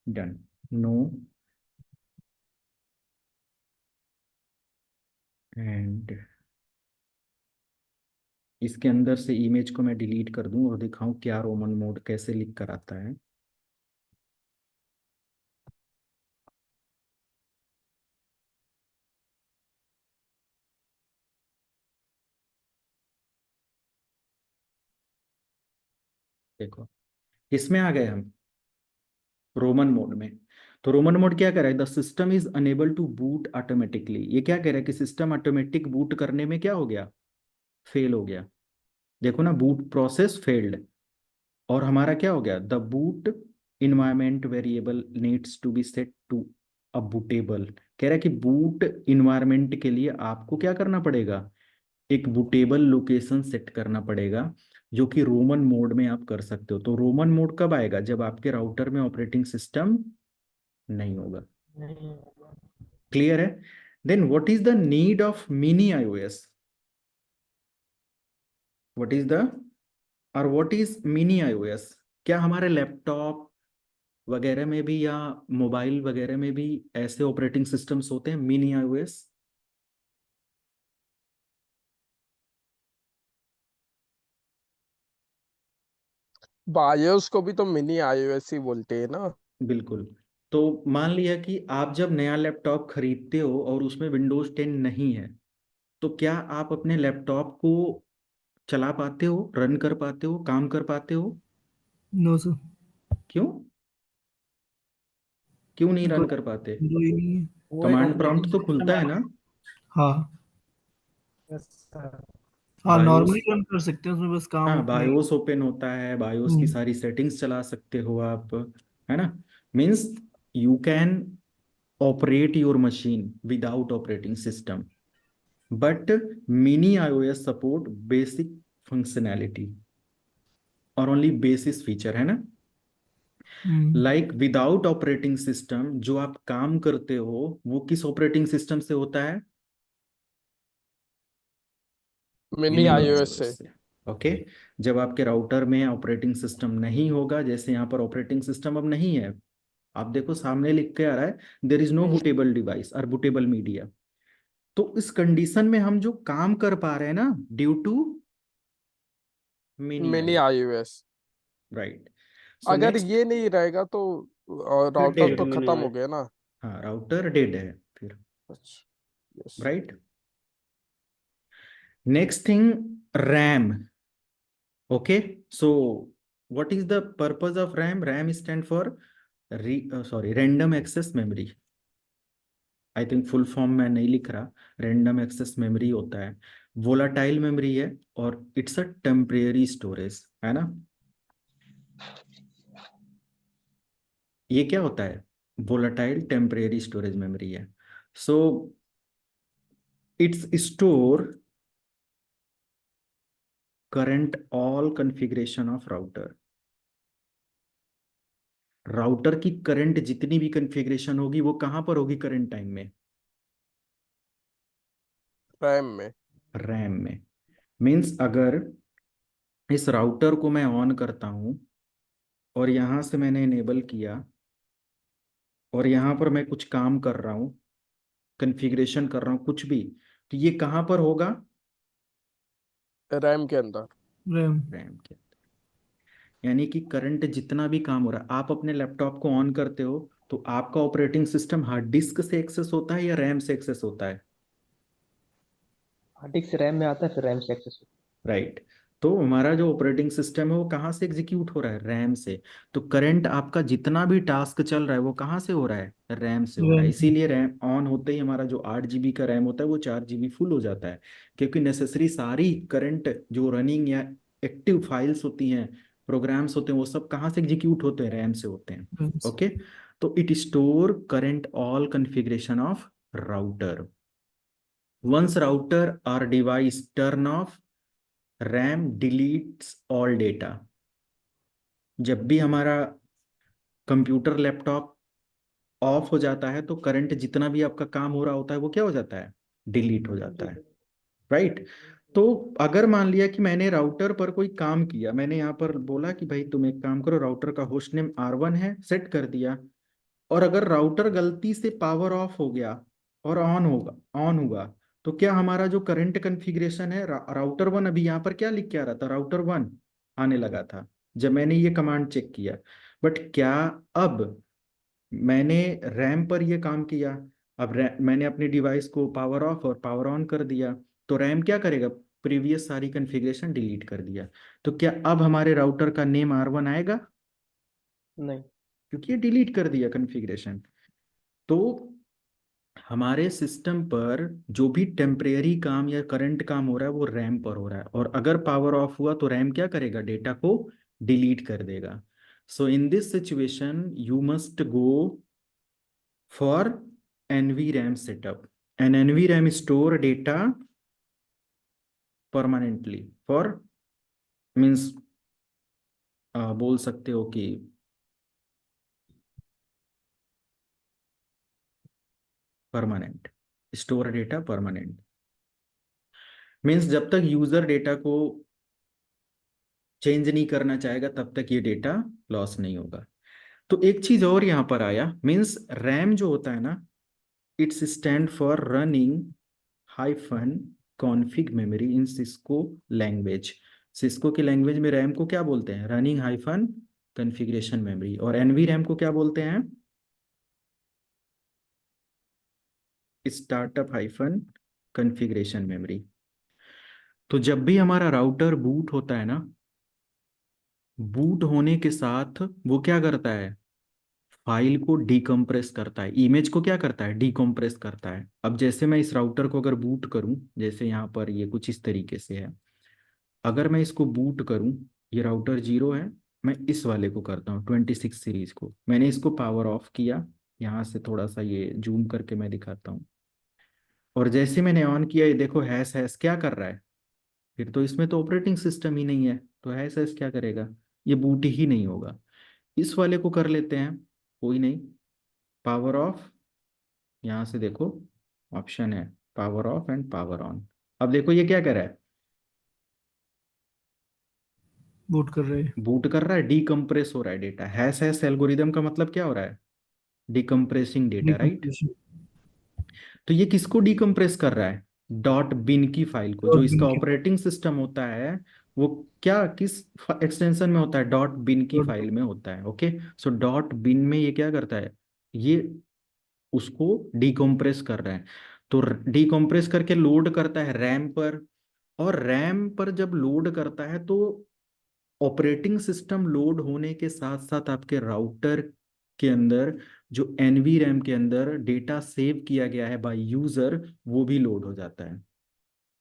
Speaker 2: डन, नो एंड इसके अंदर से इमेज को मैं डिलीट कर दूं और दिखाऊं क्या रोमन मोड कैसे लिख कर आता है। देखो किसमें आ गए हम? रोमन मोड में। तो रोमन मोड क्या कह रहा है? The system is unable to boot automatically. ये क्या कह रहा है कि सिस्टम ऑटोमेटिक बूट करने में क्या हो गया? फेल हो गया। देखो ना, बूट प्रोसेस फेल्ड। और हमारा क्या हो गया? The boot environment variable needs to be set to a bootable. कह रहा है कि बूट इन्वायरमेंट के लिए आपको क्या करना पड़ेगा? एक बूटेबल लोकेशन सेट करना पड़ेगा, जो कि रोमन मोड में आप कर सकते हो। तो रोमन मोड कब आएगा? जब आपके राउटर में ऑपरेटिंग सिस्टम नहीं होगा।
Speaker 6: नहीं,
Speaker 2: क्लियर है? Then what is the need of mini iOS? What is the और व्हाट इज मिनी iOS? क्या हमारे लैपटॉप वगैरह में भी या मोबाइल वगैरह में भी ऐसे ऑपरेटिंग सिस्टम्स होते हैं मिनी iOS?
Speaker 1: बायोस को भी तो मिनी iOS ही बोलते हैं ना।
Speaker 2: बिल्कुल। तो मान लिया कि आप जब नया लैपटॉप खरीदते हो और उसमें विंडोज 10 नहीं है, तो क्या आप अपने लैपटॉप को चला पाते हो, रन कर पाते हो, काम कर पाते हो?
Speaker 7: नो सर,
Speaker 2: क्यों? क्यों नहीं रन
Speaker 7: कोई
Speaker 2: कर पाते?
Speaker 7: विंडो ही नहीं है।
Speaker 3: वो एक
Speaker 2: कमांड
Speaker 3: ऑपरेटिंग
Speaker 2: प्रॉम्प्ट तो
Speaker 3: सिस्टम
Speaker 2: खुलता है ना?
Speaker 7: हाँ
Speaker 3: यस सर।
Speaker 7: हाँ,
Speaker 2: बायोस,
Speaker 7: नॉर्मली रन कर सकते हैं, उसमें बस काम
Speaker 2: हाँ
Speaker 7: अपने।
Speaker 2: बायोस ओपन होता है, बायोस की सारी सेटिंग्स चला सकते हो आप, है ना? Means you can operate your machine without operating system, but mini iOS support basic functionality और ओनली बेसिस फीचर, है ना? लाइक विदाउट ऑपरेटिंग सिस्टम जो आप काम करते हो वो किस ऑपरेटिंग सिस्टम से होता है?
Speaker 1: मिनी iOS से।
Speaker 2: से। ओके। जब आपके राउटर में ऑपरेटिंग सिस्टम नहीं होगा, जैसे यहाँ पर ऑपरेटिंग सिस्टम अब नहीं है, आप देखो सामने लिख के आ रहा है there is no bootable device और बूटेबल मीडिया। तो इस कंडीशन में हम जो काम कर पा रहे हैं ना, due to mini
Speaker 1: mini iOS।
Speaker 2: Right. So
Speaker 1: अगर
Speaker 2: नेक्स्ट,
Speaker 1: ये नहीं रहेगा तो
Speaker 2: फिर
Speaker 1: राउटर
Speaker 2: डेड।
Speaker 1: तो खत्म हो गया ना।
Speaker 2: हाँ, राउटर डेड है फिर।
Speaker 1: अच्छा, yes.
Speaker 2: Right. Next thing, RAM. Okay, so what is the purpose of RAM? RAM stand for random access memory. I think full form में नहीं लिख रहा, रैंडम एक्सेस मेमोरी होता है, वोलाटाइल मेमोरी है, और इट्स अ टेम्परेरी स्टोरेज, है ना? ये क्या होता है? वोलाटाइल टेम्परेरी स्टोरेज मेमोरी है। So it's store current all configuration of router. Router की करंट जितनी भी कॉन्फ़िगरेशन होगी वो कहां पर होगी करंट टाइम में?
Speaker 1: रैम में।
Speaker 2: रैम में। मीन्स अगर इस राउटर को मैं ऑन करता हूं और यहां से मैंने इनेबल किया और यहां पर मैं कुछ काम कर रहा हूं, कॉन्फ़िगरेशन कर रहा हूं कुछ भी, तो ये कहां पर होगा?
Speaker 1: रैम के अंदर।
Speaker 7: रैम।
Speaker 2: रैम के। यानी कि करंट जितना भी काम हो रहा है, आप अपने लैपटॉप को ऑन करते हो तो आपका ऑपरेटिंग सिस्टम हार्ड डिस्क से एक्सेस होता है या रैम से एक्सेस होता है?
Speaker 8: हार्ड डिस्क से रैम में आता है, फिर रैम से एक्सेस होता
Speaker 2: राइट। तो हमारा जो ऑपरेटिंग सिस्टम है वो कहाँ से एग्जीक्यूट हो रहा है? रैम से। तो करंट आपका जितना भी टास्क चल रहा है वो कहाँ से हो रहा है? रैम से हो रहा है।
Speaker 7: रैम।
Speaker 2: इसीलिए रैम ऑन होते ही हमारा जो 8 GB का रैम होता है वो 4 GB फुल हो जाता है, क्योंकि नेसेसरी सारी करंट जो रनिंग या एक्टिव फाइल्स होती हैं, प्रोग्राम्स होते हैं, वो सब कहाँ से एग्जीक्यूट होते हैं? रैम से होते हैं।
Speaker 7: रैम।
Speaker 2: ओके। तो it store current all configuration of router. once router or device turn off, RAM deletes all data। जब भी हमारा कंप्यूटर लैपटॉप ऑफ हो जाता है तो करंट जितना भी आपका काम हो रहा होता है वो क्या हो जाता है? डिलीट हो जाता है। राइट। तो अगर मान लिया कि मैंने राउटर पर कोई काम किया, मैंने यहाँ पर बोला कि भाई तुम एक काम करो, राउटर का होस्ट नेम R1 है, सेट कर दिया, और अगर राउटर गलती से पावर ऑफ हो गया और ऑन हुआ, तो क्या हमारा जो करंट कॉन्फ़िगरेशन है राउटर 1, अभी यहाँ पर क्या लिख के आ रहा था? राउटर 1 आने लगा था जब मैंने ये कमांड चेक किया। बट क्या अब मैंने रैम पर ये काम किया, अब मैंने अपनी डिवाइस को पावर ऑफ और पावर ऑन कर दिया, तो रैम क्या करेगा? प्रीवियस सारी कॉन्फ़िगरेशन डिलीट कर दिया। तो क्या अब हमारे राउटर का नेम R1 आएगा?
Speaker 8: है। नहीं।
Speaker 2: क्योंकि ये डिलीट कर दिया कॉन्फ़िगरेशन। तो हमारे सिस्टम पर जो भी टेम्परेरी काम या करंट काम हो रहा है वो रैम पर हो रहा है, और अगर पावर ऑफ हुआ तो रैम क्या करेगा? डेटा को डिलीट कर देगा। So in this situation you must go for NVRAM setup, and NVRAM store data permanently for means बोल सकते हो कि permanent, store data permanent. Means जब तक यूजर डेटा को चेंज नहीं करना चाहेगा तब तक ये डेटा लॉस नहीं होगा। तो एक चीज और यहां पर आया, मीन्स रैम जो होता है ना, it's stand for running hyphen config memory in Cisco language. Cisco की लैंग्वेज में रैम को क्या बोलते हैं? Running hyphen configuration memory. और एनवी रैम को क्या बोलते हैं? Startup hyphen configuration memory. तो जब भी हमारा राउटर बूट होता है ना, बूट होने के साथ वो क्या करता है? फाइल को डीकम्प्रेस करता है, इमेज को क्या करता है? डीकम्प्रेस करता है। अब जैसे मैं इस राउटर को अगर बूट करूं, जैसे यहाँ पर ये कुछ इस तरीके से है, अगर मैं इसको बूट करूं, ये राउटर 0 है, मैं इस वाले को करता हूँ 26 सीरीज को, मैंने इसको पावर ऑफ किया, यहाँ से थोड़ा सा ये जूम करके मैं दिखाता हूँ, और जैसे मैंने ऑन किया, ये देखो हैश हैश क्या कर रहा है? फिर तो इसमें तो ऑपरेटिंग सिस्टम ही नहीं है, तो हैश हैश क्या करेगा? ये बूट ही नहीं होगा। इस वाले को कर लेते हैं, कोई नहीं, पावर ऑफ, यहाँ से देखो ऑप्शन है power of and power on. अब देखो ये क्या कर रहा है?
Speaker 7: बूट कर रहे हैं।
Speaker 2: बूट कर रहा है, डीकम्प्रेस हो रहा है डेटा। हैश हैश एल्गोरिदम का मतलब क्या हो रहा है? Decompressing data, right?
Speaker 7: Decompression
Speaker 2: तो ये किसको डिकम्प्रेस कर रहा है? डॉट बिन की फाइल को।
Speaker 7: और
Speaker 2: जो इसका
Speaker 7: bin के
Speaker 2: ऑपरेटिंग सिस्टम होता है वो क्या, किस एक्सटेंशन में होता है? डॉट बिन की
Speaker 7: और
Speaker 2: फाइल में होता है। ओके, सो डॉट बिन में ये क्या करता है? ये उसको डिकम्प्रेस कर रहा है। तो डिकम्प्रेस करके लोड करता है रैम पर, और रैम पर जब लोड करता है तो ऑपरेटिंग सिस्टम लोड होने के साथ साथ आपके राउटर के अंदर जो एनवी रैम के अंदर डेटा सेव किया गया है बाय यूजर, वो भी लोड हो जाता है।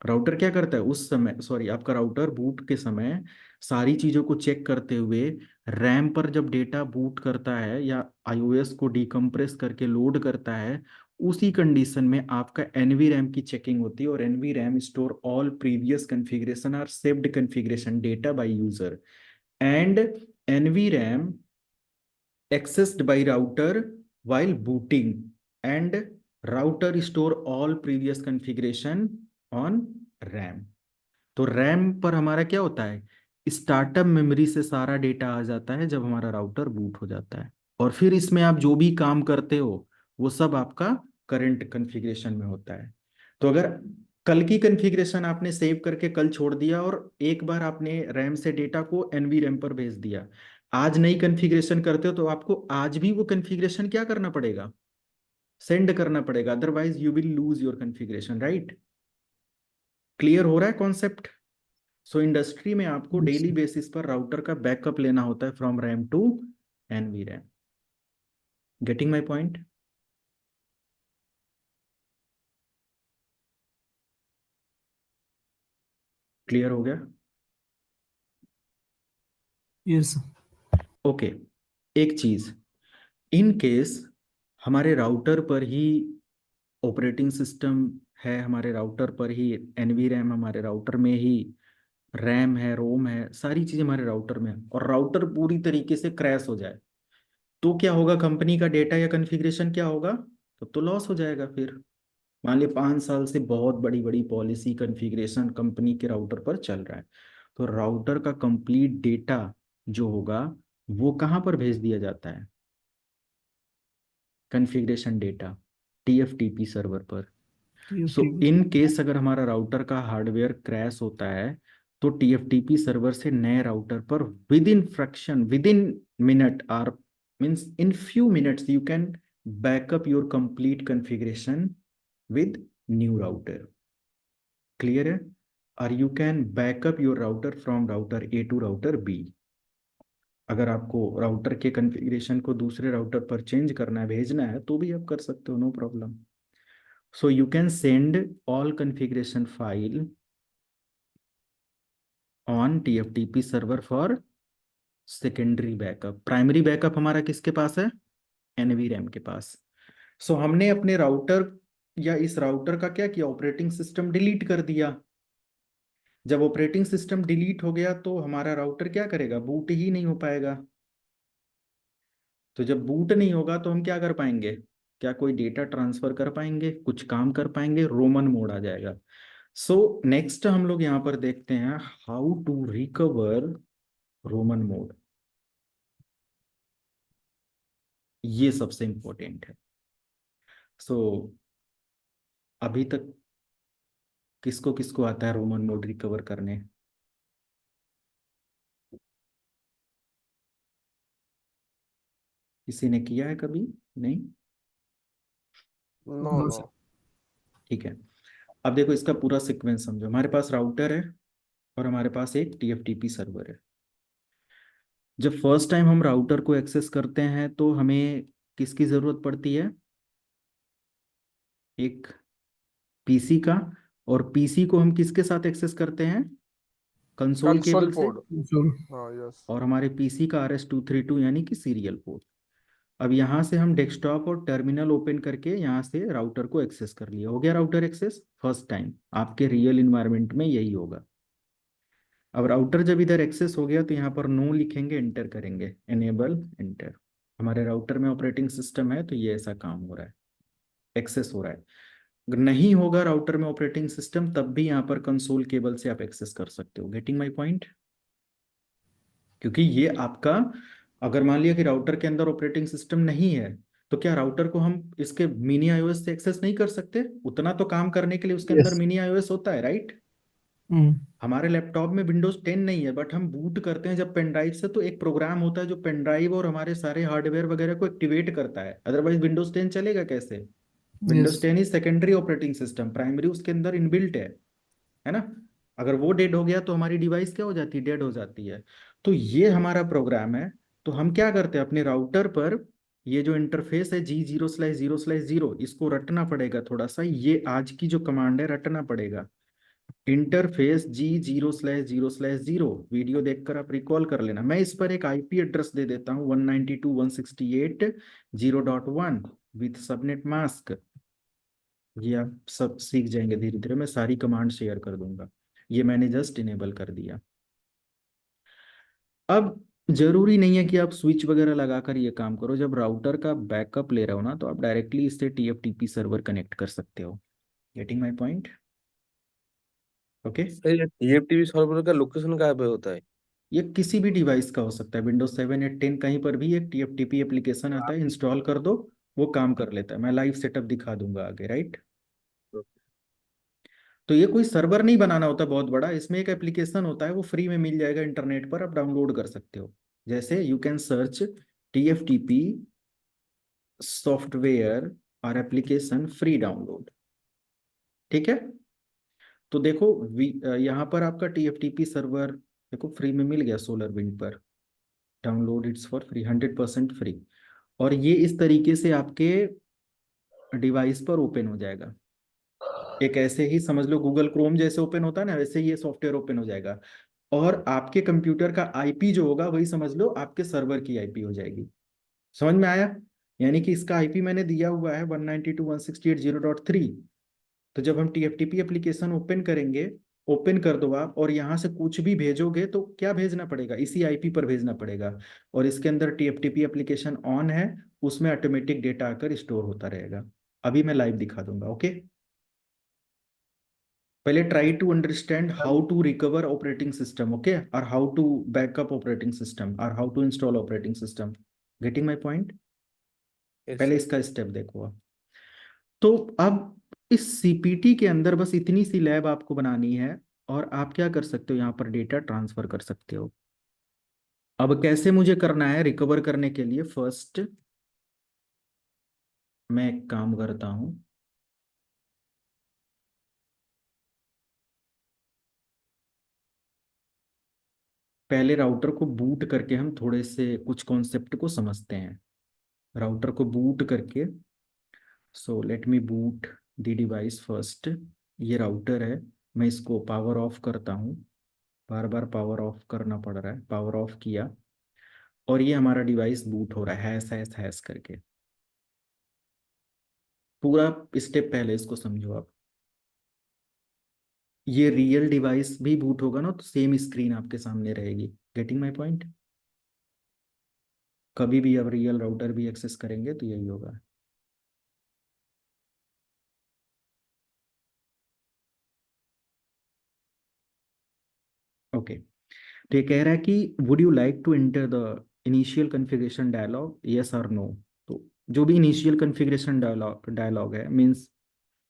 Speaker 2: राउटर क्या करता है उस समय, सॉरी, आपका राउटर बूट के समय सारी चीजों को चेक करते हुए रैम पर जब डेटा बूट करता है या आईओएस को डिकम्प्रेस करके लोड करता है, उसी कंडीशन में आपका एनवी रैम की चेकिंग होती है, और NV RAM store all previous configuration और saved configuration data by user, and NVRAM accessed by router while booting, and router store all previous configuration on RAM। तो रैम पर हमारा क्या होता है? स्टार्टअप मेमोरी से सारा डेटा आ जाता है जब हमारा राउटर बूट हो जाता है, और फिर इसमें आप जो भी काम करते हो वो सब आपका करंट कॉन्फ़िगरेशन में होता है। तो अगर कल की कॉन्फ़िगरेशन आपने सेव करके कल छोड़ दिया और एक बार आपने रैम से डेटा को एनवी रैम पर भेज दिया, आज नई कॉन्फ़िगरेशन करते हो तो आपको आज भी वो कॉन्फ़िगरेशन क्या करना पड़ेगा? सेंड करना पड़ेगा, otherwise you will lose your configuration, right? Clear हो रहा है कॉन्सेप्ट? सो इंडस्ट्री में आपको डेली बेसिस पर राउटर का बैकअप लेना होता है from RAM to NV RAM. Getting my point? Clear हो गया?
Speaker 7: यस
Speaker 2: ओके, एक चीज, इन केस हमारे राउटर पर ही ऑपरेटिंग सिस्टम है, हमारे राउटर पर ही एनवी रैम, हमारे राउटर में ही रैम है, रोम है, सारी चीजें हमारे राउटर में है, और राउटर पूरी तरीके से क्रैश हो जाए, तो क्या होगा? कंपनी का डेटा या कॉन्फ़िगरेशन क्या होगा? तब तो लॉस हो जाएगा। फिर मान ली 5 साल से बहुत बड़ी बड़ी पॉलिसी कॉन्फ़िगरेशन कंपनी के राउटर पर चल रहा है, तो राउटर का कंप्लीट डेटा जो होगा वो कहाँ पर भेज दिया जाता है? कॉन्फ़िगरेशन डेटा टीएफटीपी सर्वर पर। सो इन केस अगर हमारा राउटर का हार्डवेयर क्रैश होता है तो टीएफटीपी सर्वर से नए राउटर पर within fraction, within minute, और means in few minutes you can backup your complete configuration with new router। Clear है? और you can backup your router from router A to router B. अगर आपको राउटर के कॉन्फ़िगरेशन को दूसरे राउटर पर चेंज करना है, भेजना है, तो भी आप कर सकते हो, no problem. So you can send all configuration file on TFTP server for secondary backup. Primary backup हमारा किसके पास है? एनवी रैम के पास। सो हमने अपने राउटर या इस राउटर का क्या किया? ऑपरेटिंग सिस्टम डिलीट कर दिया, जब ऑपरेटिंग सिस्टम डिलीट हो गया तो हमारा राउटर क्या करेगा, बूट ही नहीं हो पाएगा। तो जब बूट नहीं होगा तो हम क्या कर पाएंगे, क्या कोई डेटा ट्रांसफर कर पाएंगे, कुछ काम कर पाएंगे, रोमन मोड आ जाएगा। सो नेक्स्ट हम लोग यहाँ पर देखते हैं how to recover ROMMON mode. ये सबसे इंपॉर्टेंट है। सो अभी तक किसको किसको आता है रोमन मोड रिकवर करने? किसी ने किया है कभी? नहीं?
Speaker 1: No
Speaker 7: no
Speaker 1: no.
Speaker 7: सर।
Speaker 2: ठीक है। अब देखो इसका पूरा सीक्वेंस समझो। हमारे पास राउटर है और हमारे पास एक टीएफटीपी सर्वर है। जब फर्स्ट टाइम हम राउटर को एक्सेस करते हैं तो हमें किसकी जरूरत पड़ती है? एक पीसी का। और पीसी को हम किसके साथ एक्सेस करते हैं? कंसोल
Speaker 1: कंसोल
Speaker 2: केबल से।
Speaker 1: पोर्ट।
Speaker 7: सर
Speaker 1: हाँ यस।
Speaker 2: और हमारे पीसी का RS-232 यानी कि सीरियल पोर्ट। अब यहाँ से हम डेस्कटॉप और टर्मिनल ओपन करके यहाँ से राउटर को एक्सेस कर लिया। हो गया राउटर एक्सेस फर्स्ट टाइम। आपके रियल इन्वायरमेंट में यही होगा। अब राउटर जब इधर एक्सेस हो गया तो यहाँ पर नो लिखेंगे, एंटर करेंगे, एनेबल एंटर। हमारे राउटर में ऑपरेटिंग सिस्टम है तो ये ऐसा काम हो रहा है, एक्सेस हो रहा है। अगर नहीं होगा राउटर में ऑपरेटिंग सिस्टम तब भी यहाँ पर कंसोल केबल से आप एक्सेस कर सकते हो। Getting my point? क्योंकि ये आपका, अगर मान लिया कि राउटर के अंदर ऑपरेटिंग सिस्टम नहीं है तो क्या राउटर को हम इसके मिनी आईओएस से एक्सेस नहीं कर सकते? उतना तो काम करने के लिए उसके अंदर
Speaker 7: यस।
Speaker 2: मिनी आईओएस होता है, राइट? हमारे लैपटॉप में विंडोज 10 नहीं है, बट हम बूट करते हैं जब पेन ड्राइव से तो एक प्रोग्राम होता है जो पेन ड्राइव और हमारे सारे हार्डवेयर वगैरह को एक्टिवेट करता है। अदरवाइज विंडोज 10 चलेगा कैसे? Windows
Speaker 7: yes.
Speaker 2: 10 ही सेकेंडरी ऑपरेटिंग सिस्टम, प्राइमरी उसके अंदर इनबिल्ट है ना? अगर वो डेड हो गया तो हमारी डिवाइस क्या हो जाती है? डेड हो जाती है। तो ये हमारा प्रोग्राम है। तो हम क्या करते हैं अपने राउटर पर, ये जो इंटरफेस है G0/0/0, इसको रटना पड़ेगा थोड़ा सा। ये आज की जो कमांड है रटना पड़ेगा। Interface G0/0/0। वीडियो देखकर आप रिकॉल कर लेना। मैं इस पर एक आईपी एड्रेस दे देता हूँ 192.168.0.1 विथ सबनेट मास्क। ये आप सब सीख जाएंगे धीरे धीरे। मैं सारी कमांड शेयर कर दूंगा। ये मैंने जस्ट इनेबल कर दिया। अब जरूरी नहीं है कि आप स्विच वगैरह लगाकर ये काम करो। जब राउटर का बैकअप ले रहे हो ना तो आप डायरेक्टली इससे टीएफटीपी सर्वर कनेक्ट कर सकते हो। Getting my point? ओके।
Speaker 4: ये टीवी सर्वर का लोकेशन कहाँ पे होता है?
Speaker 2: ये किसी भी डिवाइस का हो सकता है, विंडोज 7 या 10 कहीं पर भी एक टीएफटीपी एप्लीकेशन आता है, इंस्टॉल कर दो, वो काम कर लेता है। मैं लाइव सेटअप दिखा दूंगा आगे, राइट? तो ये कोई सर्वर नहीं बनाना होता बहुत बड़ा, इसमें एक एप्लीकेशन होता है, वो फ्री में मिल जाएगा इंटरनेट पर, आप डाउनलोड कर सकते हो। जैसे you can search TFTP software और एप्लीकेशन फ्री डाउनलोड। ठीक है। तो देखो यहाँ पर आपका TFTP सर्वर देखो फ्री में मिल गया सोलर विंड पर। Download it's for free, 100% free. और ये इस तरीके से आपके डिवाइस पर ओपन हो जाएगा। एक ऐसे ही समझ लो गूगल क्रोम जैसे ओपन होता है ना, वैसे ही ये सॉफ्टवेयर ओपन हो जाएगा। और आपके कंप्यूटर का आईपी जो होगा वही समझ लो आपके सर्वर की आईपी हो जाएगी। समझ में आया? यानी कि इसका आईपी मैंने दिया हुआ है 192.168.0.3। तो जब हम TFTP एप्लीकेशन ओपन करेंगे, ओपन कर दो आप, और यहाँ से कुछ भी भेजोगे तो क्या भेजना पड़ेगा? इसी आईपी पर भेजना पड़ेगा। और इसके अंदर TFTP एप्लीकेशन ऑन है, उसमें ऑटोमेटिक डेटा आकर स्टोर होता रहेगा। अभी मैं लाइव दिखा दूंगा। ओके। पहले try to understand how to recover operating system, okay, और how to backup operating system, और how to install operating system. Getting my point?
Speaker 4: Yes,
Speaker 2: पहले
Speaker 4: sir.
Speaker 2: इसका स्टेप देखो आप। तो अब इस CPT के अंदर बस इतनी सी लैब आपको बनानी है और आप क्या कर सकते हो, यहाँ पर डेटा ट्रांसफर कर सकते हो। अब कैसे मुझे करना है रिकवर करने के लिए? फर्स्ट मैं एक काम करता हूं, पहले राउटर को बूट करके हम थोड़े से कुछ कॉन्सेप्ट को समझते हैं। राउटर को बूट करके, so let me boot the device first. ये राउटर है, मैं इसको पावर ऑफ करता हूँ। बार बार पावर ऑफ करना पड़ रहा है। पावर ऑफ किया और ये हमारा डिवाइस बूट हो रहा है, हैश हैश हैश करके। पूरा स्टेप पहले इसको समझो आप। ये रियल डिवाइस भी बूट होगा ना तो सेम स्क्रीन आपके सामने रहेगी। Getting my point? कभी भी अब रियल राउटर भी एक्सेस करेंगे तो यही होगा। ओके, तो ये कह रहा है कि would you like to enter the initial configuration dialog, yes और नो। तो जो भी इनिशियल कॉन्फ़िगरेशन डायलॉग है मींस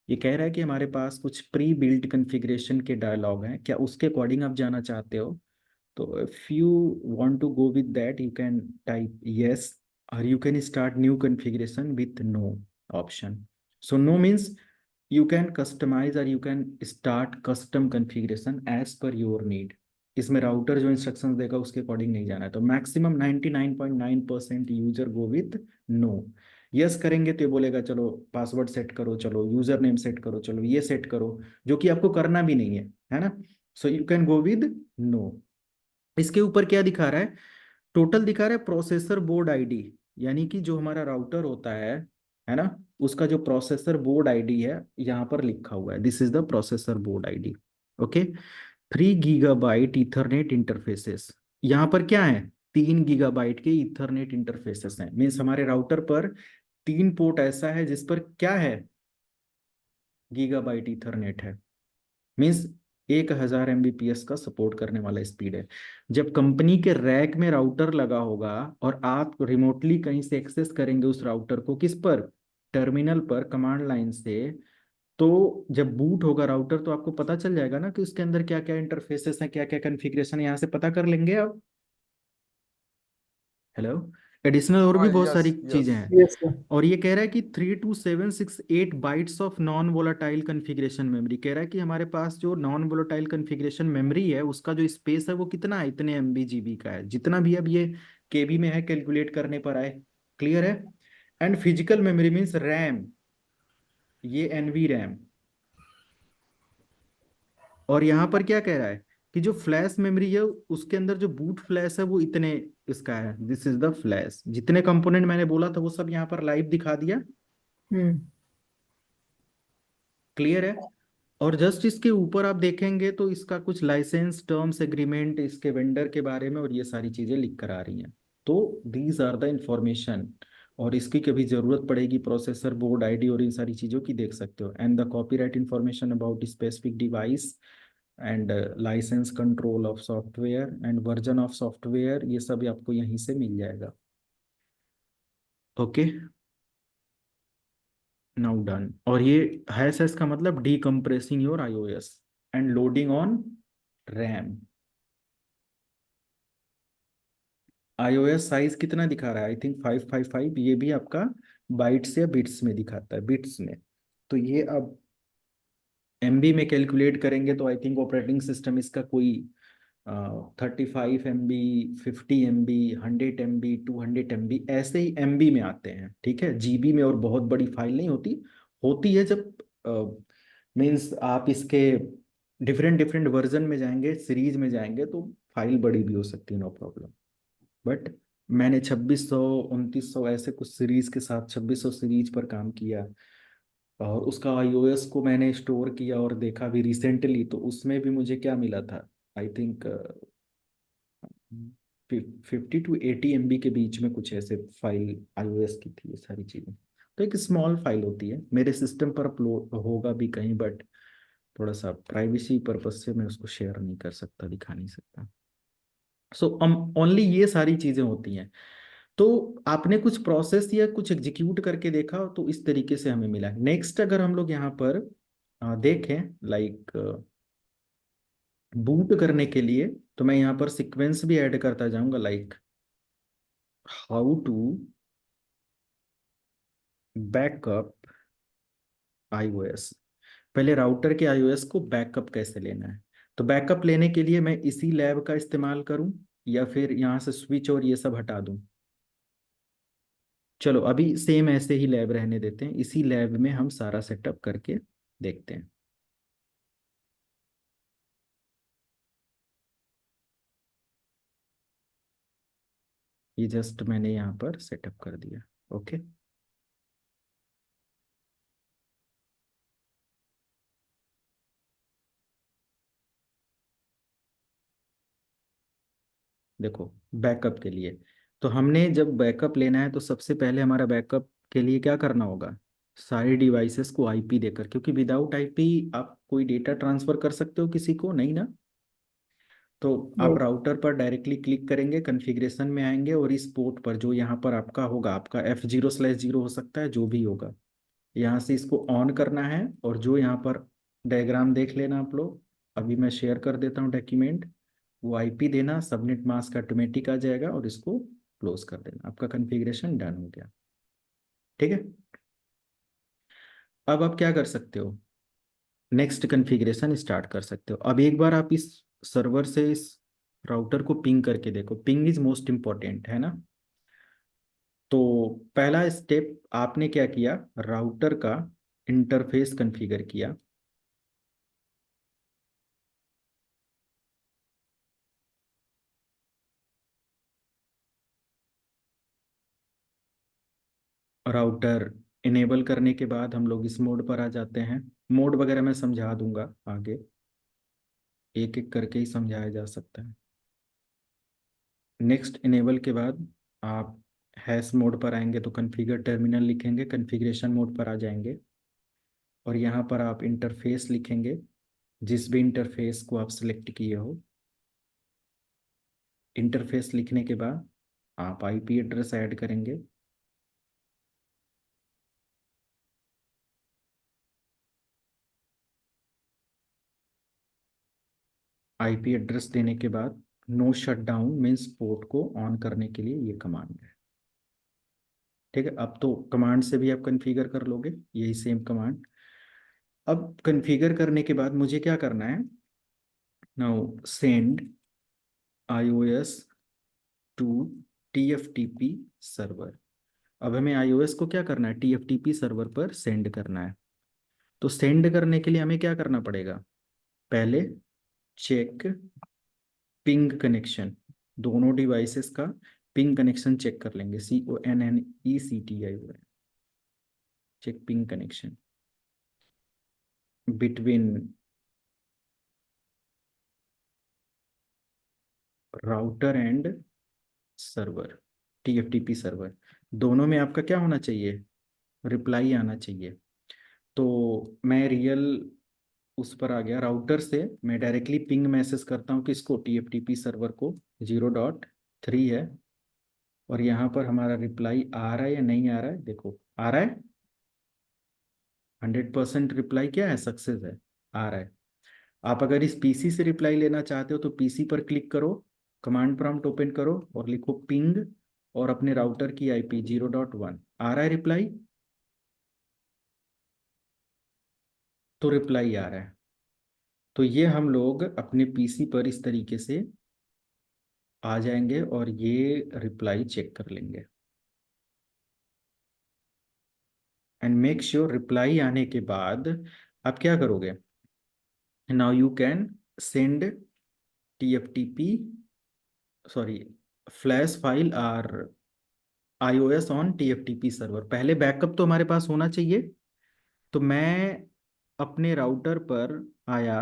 Speaker 2: ये कह रहा है कि हमारे पास कुछ प्री बिल्ट कॉन्फ़िगरेशन के डायलॉग हैं, क्या उसके अकॉर्डिंग आप जाना चाहते हो? तो if you want to go with that you can type yes, और you can start new configuration with no option. So no means you can customize or you can start custom configuration as per your need। इसमें राउटर जो इंस्ट्रक्शंस देगा उसके अकॉर्डिंग नहीं जाना है। तो maximum 99.9% user go with no. Yes करेंगे तो ये बोलेगा चलो पासवर्ड सेट करो, चलो यूजर नेम सेट करो, चलो ये सेट करो, जो कि आपको करना भी नहीं है ना। So you can go with no. इसके ऊपर क्या दिखा रहा है? टोटल दिखा रहा है प्रोसेसर बोर्ड आईडी, यानी कि जो हमारा राउटर होता है ना, उसका जो प्रोसेसर बोर्ड आईडी है यहाँ पर लिखा हुआ है, this is the processor board ID. Okay, 3 GB Ethernet interfaces. यहाँ पर क्या है? 3 GB के ईथरनेट इंटरफेसेस हैं। मीन्स हमारे राउटर पर 3 पोर्ट ऐसा है जिस पर क्या है? गीगाबाइट ईथरनेट है। मीन्स 1000 Mbps का सपोर्ट करने वाला स्पीड है। जब कंपनी के रैक में राउटर लगा होगा और आप रिमोटली कहीं से एक्सेस करेंगे उस राउटर को, किस पर? टर्मिनल पर, कमांड लाइन से, तो जब बूट होगा राउटर तो आपको पता चल जाएगा ना कि उसके अंदर क्या क्या इंटरफेसेस हैं, क्या क्या कॉन्फ़िगरेशन है, यहाँ से पता कर लेंगे आप। हेलो, एडिशनल और भी
Speaker 1: हाँ,
Speaker 2: बहुत
Speaker 1: यस
Speaker 2: सारी
Speaker 1: यस।
Speaker 2: चीजें हैं।
Speaker 5: Yes, sir.
Speaker 2: और ये कह रहा है कि 32768 bytes of non volatile configuration memory. कह रहा है कि हमारे पास जो नॉन वोलाटाइल कॉन्फ़िगरेशन मेमोरी है उसका जो स्पेस है वो कितना है? इतने MB GB का है, जितना भी अब ये KB में है कैलकुलेट करने पर आए। क्लियर है? And physical memory means RAM, ये NV रैम। और यहाँ पर क्या कह रहा है कि जो फ्लैश मेमोरी है उसके अंदर जो बूट फ्लैश है वो इतने इसका है, दिस इज द फ्लैश। जितने कंपोनेंट मैंने बोला था वो सब यहाँ पर लाइव दिखा दिया। क्लियर है? और जस्ट इसके ऊपर आप देखेंगे तो इसका कुछ लाइसेंस टर्म्स एग्रीमेंट इसके वेंडर के बारे में और ये सारी चीजें लिख कर आ रही हैं। तो दीज आर द इंफॉर्मेशन। और इसकी कभी जरूरत पड़ेगी प्रोसेसर बोर्ड आईडी और इन सारी चीजों की देख सकते हो। And the copyright information about specific device and license control of software and version of software, ये सब आपको यहीं से मिल जाएगा। Okay, now done. और ये हैश का मतलब decompressing your iOS and loading on RAM. iOS size कितना दिखा रहा है? I think 555। ये भी आपका बाइट्स या बिट्स में दिखाता है, बिट्स में। तो ये अब MB में कैलकुलेट करेंगे तो आई थिंक ऑपरेटिंग सिस्टम इसका कोई 35 MB, 50 MB, 100 MB, 200 MB ऐसे ही MB में आते हैं। ठीक है, GB में और बहुत बड़ी फाइल नहीं होती। होती है जब मीन्स आप इसके डिफरेंट डिफरेंट वर्जन में जाएंगे, सीरीज में जाएंगे तो फाइल बड़ी भी हो सकती है, नो प्रॉब्लम। बट मैंने 2600 2900 ऐसे कुछ सीरीज के साथ 2600 सीरीज पर काम किया, और उसका iOS को मैंने स्टोर किया और देखा भी रिसेंटली, तो उसमें भी मुझे क्या मिला था? आई थिंक 50 to 80 MB के बीच में कुछ ऐसे फाइल iOS की थी, ये सारी चीज़ें। तो एक स्मॉल फाइल होती है, मेरे सिस्टम पर अपलोड होगा भी कहीं, बट थोड़ा सा प्राइवेसी पर्पज से मैं उसको शेयर नहीं कर सकता, दिखा नहीं सकता। सो ओनली ये सारी चीज़ें होती हैं। तो आपने कुछ प्रोसेस या कुछ एग्जीक्यूट करके देखा तो इस तरीके से हमें मिला। नेक्स्ट अगर हम लोग यहाँ पर देखें लाइक बूट करने के लिए, तो मैं यहाँ पर सीक्वेंस भी ऐड करता जाऊंगा, like how to backup iOS। पहले राउटर के iOS को बैकअप कैसे लेना है? तो बैकअप लेने के लिए मैं इसी लैब का इस्तेमाल करूं या फिर यहाँ से स्विच और ये सब हटा दूं? चलो अभी सेम ऐसे ही लैब रहने देते हैं, इसी लैब में हम सारा सेटअप करके देखते हैं। ये जस्ट मैंने यहाँ पर सेटअप कर दिया। ओके, देखो बैकअप के लिए, तो हमने जब बैकअप लेना है तो सबसे पहले हमारा बैकअप के लिए क्या करना होगा, सारे डिवाइसेस को आईपी देकर, क्योंकि विदाउट आईपी आप कोई डेटा ट्रांसफर कर सकते हो किसी को नहीं ना। तो आप
Speaker 5: No.
Speaker 2: राउटर पर डायरेक्टली क्लिक करेंगे, कॉन्फ़िगरेशन में आएंगे और इस पोर्ट पर जो यहाँ पर आपका होगा, आपका F0/0 हो सकता है जो भी होगा, यहाँ से इसको ऑन करना है। और जो यहाँ पर डायग्राम देख लेना आप लोग, अभी मैं शेयर कर देता हूँ डॉक्यूमेंट, वो आईपी देना, सबनेट मास्क ऑटोमेटिक आ जाएगा और इसको क्लोज कर देना, आपका कॉन्फ़िगरेशन डन हो गया। ठीक है, अब आप क्या कर सकते हो, नेक्स्ट कॉन्फ़िगरेशन स्टार्ट कर सकते हो। अब एक बार आप इस सर्वर से इस राउटर को पिंग करके देखो, पिंग इज मोस्ट इम्पॉर्टेंट है ना। तो पहला स्टेप आपने क्या किया, राउटर का इंटरफेस कॉन्फ़िगर किया। राउटर इनेबल करने के बाद हम लोग इस मोड पर आ जाते हैं। मोड वगैरह मैं समझा दूंगा आगे, एक एक करके ही समझाया जा सकता है। नेक्स्ट इनेबल के बाद आप हैश मोड पर आएंगे तो कॉन्फ़िगर टर्मिनल लिखेंगे, कॉन्फ़िगरेशन मोड पर आ जाएंगे और यहाँ पर आप इंटरफेस लिखेंगे, जिस भी इंटरफेस को आप सिलेक्ट किए हो। इंटरफेस लिखने के बाद आप आईपी एड्रेस ऐड करेंगे। आईपी एड्रेस देने के बाद नो शटडाउन मीन्स पोर्ट को ऑन करने के लिए ये कमांड है। ठीक है, अब तो कमांड से भी आप कॉन्फ़िगर कर लोगे, यही सेम कमांड। अब कॉन्फ़िगर करने के बाद मुझे क्या करना है, now send iOS to TFTP server. अब हमें iOS को क्या करना है, TFTP सर्वर पर सेंड करना है। तो सेंड करने के लिए हमें क्या करना पड़ेगा, पहले चेक पिंग कनेक्शन, दोनों डिवाइसेस का पिंग कनेक्शन चेक कर लेंगे, CONNECTI, check ping connection between router and server, TFTP server, दोनों में आपका क्या होना चाहिए, रिप्लाई आना चाहिए। तो मैं रियल उस पर आ गया, राउटर से मैं डायरेक्टली पिंग मैसेज करता हूँ किसको, TFTP सर्वर को, 0.3 है। और यहाँ पर हमारा रिप्लाई आ रहा है या नहीं आ रहा है, देखो आ रहा है, 100% रिप्लाई क्या है, सक्सेस है, आ रहा है। आप अगर इस पीसी से रिप्लाई लेना चाहते हो तो पीसी पर क्लिक करो, कमांड प्रॉम्प्ट ओपन करो और लिखो पिंग और अपने राउटर की आईपी 0.1, आ रहा है रिप्लाई, तो रिप्लाई आ रहा है। तो ये हम लोग अपने पीसी पर इस तरीके से आ जाएंगे और ये रिप्लाई चेक कर लेंगे। एंड मेक श्योर रिप्लाई आने के बाद आप क्या करोगे, now you can send TFTP sorry flash file और iOS ऑन TFTP सर्वर। पहले बैकअप तो हमारे पास होना चाहिए। तो मैं अपने राउटर पर आया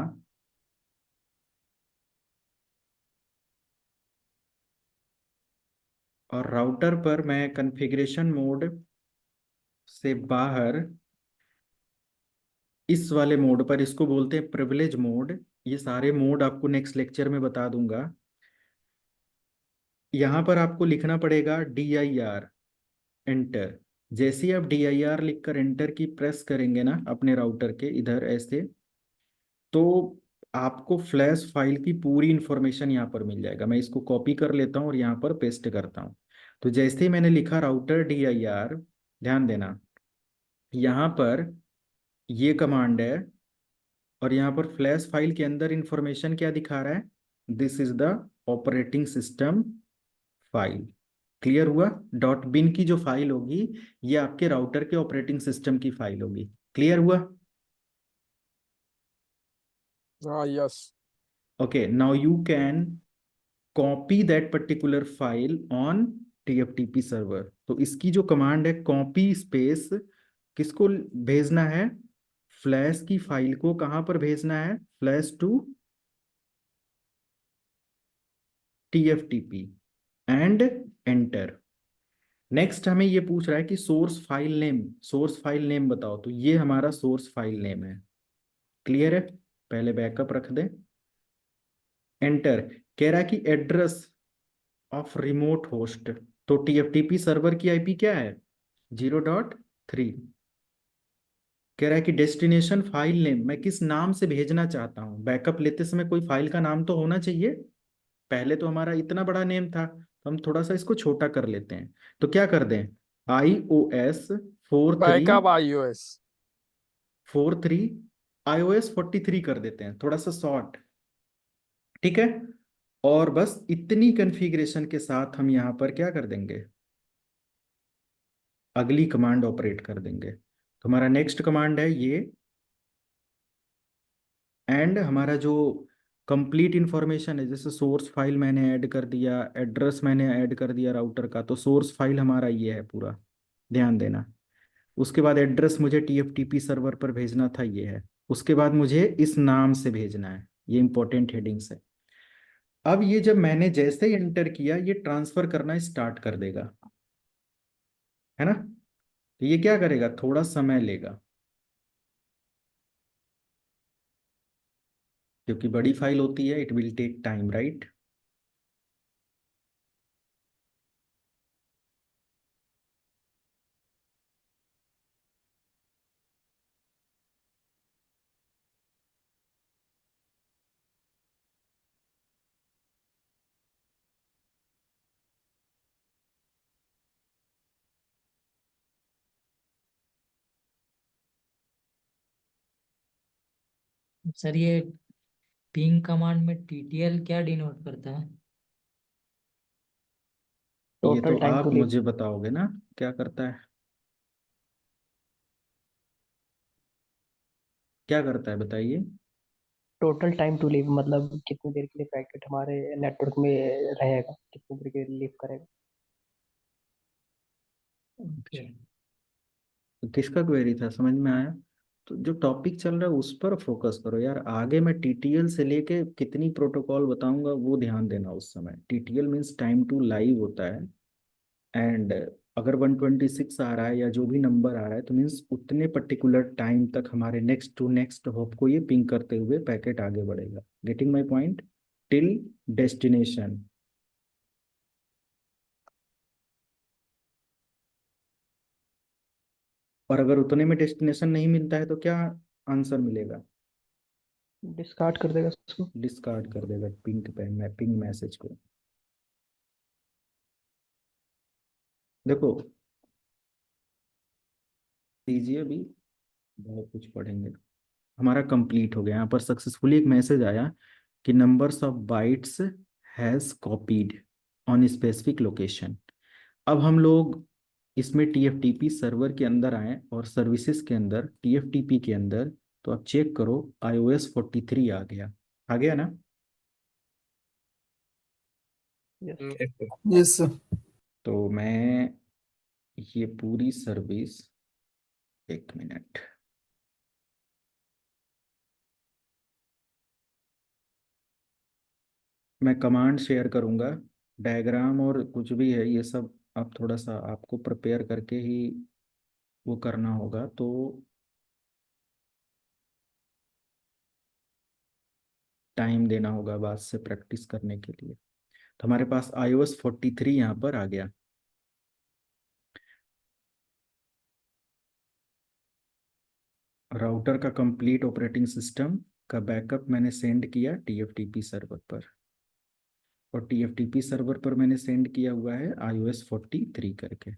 Speaker 2: और राउटर पर मैं कॉन्फ़िगरेशन मोड से बाहर इस वाले मोड पर, इसको बोलते हैं प्रिविलेज मोड, ये सारे मोड आपको नेक्स्ट लेक्चर में बता दूंगा। यहाँ पर आपको लिखना पड़ेगा DIR एंटर। जैसे ही आप DIR लिखकर एंटर की प्रेस करेंगे ना अपने राउटर के इधर ऐसे, तो आपको फ्लैश फाइल की पूरी इंफॉर्मेशन यहाँ पर मिल जाएगा। मैं इसको कॉपी कर लेता हूँ और यहाँ पर पेस्ट करता हूँ। तो जैसे ही मैंने लिखा राउटर DIR, ध्यान देना यहाँ पर ये कमांड है और यहाँ पर फ्लैश फाइल के अंदर इंफॉर्मेशन क्या दिखा रहा है, this is the operating system file. Clear हुआ, डॉट बिन की जो फाइल होगी ये आपके राउटर के ऑपरेटिंग सिस्टम की फाइल होगी। क्लियर हुआ,
Speaker 1: हाँ yes.
Speaker 2: Okay, now you can copy that particular file on TFTP server. तो इसकी जो कमांड है कॉपी स्पेस, किसको भेजना है, फ्लैश की फाइल को कहां पर भेजना है, flash to TFTP and enter. Next हमें ये पूछ रहा है कि सोर्स फाइल नेम बताओ, तो ये हमारा सोर्स फाइल नेम है। क्लियर है? पहले बैकअप रख दें। एंटर। कह रहा है कि एड्रेस ऑफ रिमोट होस्ट, तो TFTP सर्वर की आईपी क्या है? 0.3। कह रहा है कि डेस्टिनेशन फाइल नेम, मैं किस नाम से भेजना चाहता हूँ। बैकअप लेते समय कोई फाइल का नाम तो होना चाहिए। पहले तो हमारा इतना बड़ा नेम था, तो हम थोड़ा सा इसको छोटा कर लेते हैं। तो क्या कर दें,
Speaker 1: बैकअप iOS
Speaker 2: 43 iOS 43 कर देते हैं, थोड़ा सा शॉर्ट। ठीक है, और बस इतनी कॉन्फ़िगरेशन के साथ हम यहाँ पर क्या कर देंगे, अगली कमांड ऑपरेट कर देंगे। तो हमारा नेक्स्ट कमांड है ये, एंड हमारा जो कंप्लीट इंफॉर्मेशन है, जैसे सोर्स फाइल मैंने ऐड कर दिया, एड्रेस मैंने ऐड कर दिया राउटर का, तो सोर्स फाइल हमारा ये है पूरा, ध्यान देना। उसके बाद एड्रेस मुझे TFTP सर्वर पर भेजना था, ये है। उसके बाद मुझे इस नाम से भेजना है, ये इंपॉर्टेंट हेडिंग्स है। अब ये जब मैंने जैसे ही एंटर किया, ये ट्रांसफर करना स्टार्ट कर देगा, है ना। तो ये क्या करेगा, थोड़ा समय लेगा, क्योंकि बड़ी फाइल होती है, it will take time, right.
Speaker 9: Sir ये पिंग कमांड में TTL क्या डिनोट करता है?
Speaker 2: ये तो
Speaker 8: टोटल टाइम टू
Speaker 2: आप
Speaker 8: लीव।
Speaker 2: मुझे बताओगे ना क्या करता है, क्या करता है बताइए।
Speaker 8: टोटल टाइम टू लीव मतलब कितनी देर के लिए पैकेट हमारे नेटवर्क में रहेगा, कितनी देर के लिए लीव करेगा।
Speaker 9: ओके।
Speaker 2: तो किसका क्वेरी था, समझ में आया? तो जो टॉपिक चल रहा है उस पर फोकस करो यार। आगे मैं TTL से लेके कितनी प्रोटोकॉल बताऊंगा वो ध्यान देना। उस समय TTL means time to live होता है, एंड अगर 126 आ रहा है या जो भी नंबर आ रहा है, तो मीन्स उतने पर्टिकुलर टाइम तक हमारे नेक्स्ट टू नेक्स्ट हॉप को ये पिंग करते हुए पैकेट आगे बढ़ेगा। Getting my point, till destination. और अगर उतने में डेस्टिनेशन नहीं मिलता है तो क्या आंसर मिलेगा?
Speaker 8: डिस्कार्ड कर देगा उसको।
Speaker 2: डिस्कार्ड कर देगा पिंग मैसेज को। देखो लीजिए, अभी बहुत कुछ पढ़ेंगे। हमारा कंप्लीट हो गया, यहाँ पर सक्सेसफुली एक मैसेज आया कि numbers of bytes has copied on specific location. अब हम लोग इसमें TFTP सर्वर के अंदर आए और सर्विसेज के अंदर TFTP के अंदर, तो आप चेक करो iOS 43 आ गया, आ गया ना।
Speaker 8: यस।
Speaker 5: Yes sir.
Speaker 2: तो मैं ये पूरी सर्विस, एक मिनट, मैं कमांड शेयर करूंगा, डायग्राम और कुछ भी है ये सब आप थोड़ा सा आपको प्रिपेयर करके ही वो करना होगा। तो टाइम देना होगा बाद से प्रैक्टिस करने के लिए। तो हमारे पास iOS 43 यहाँ पर आ गया। राउटर का कंप्लीट ऑपरेटिंग सिस्टम का बैकअप मैंने सेंड किया TFTP सर्वर पर, और TFTP सर्वर पर मैंने सेंड किया हुआ है iOS 43 करके।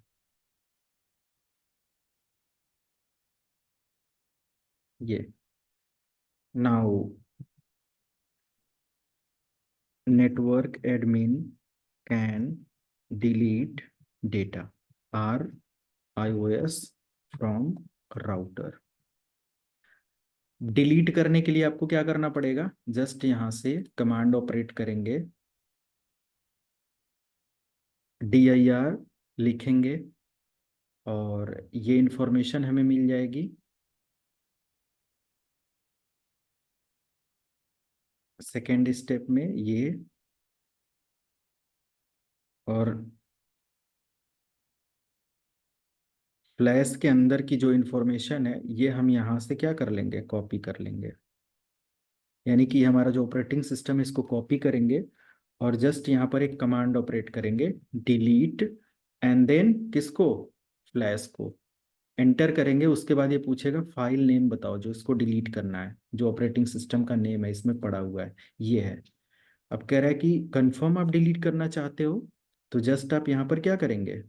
Speaker 2: ये now network admin can delete data or iOS from router। Delete करने के लिए आपको क्या करना पड़ेगा, जस्ट यहाँ से कमांड ऑपरेट करेंगे, dir लिखेंगे और ये इंफॉर्मेशन हमें मिल जाएगी। सेकेंड स्टेप में ये और फ्लैश के अंदर की जो इंफॉर्मेशन है ये हम यहाँ से क्या कर लेंगे, कॉपी कर लेंगे। यानी कि हमारा जो ऑपरेटिंग सिस्टम है इसको कॉपी करेंगे और जस्ट यहाँ पर एक कमांड ऑपरेट करेंगे, डिलीट, एंड देन किसको, फ्लैश को एंटर करेंगे। उसके बाद ये पूछेगा फाइल नेम बताओ जो इसको डिलीट करना है, जो ऑपरेटिंग सिस्टम का नेम है इसमें पड़ा हुआ है ये है। अब कह रहा है कि कंफर्म आप डिलीट करना चाहते हो, तो जस्ट आप यहाँ पर क्या करेंगे,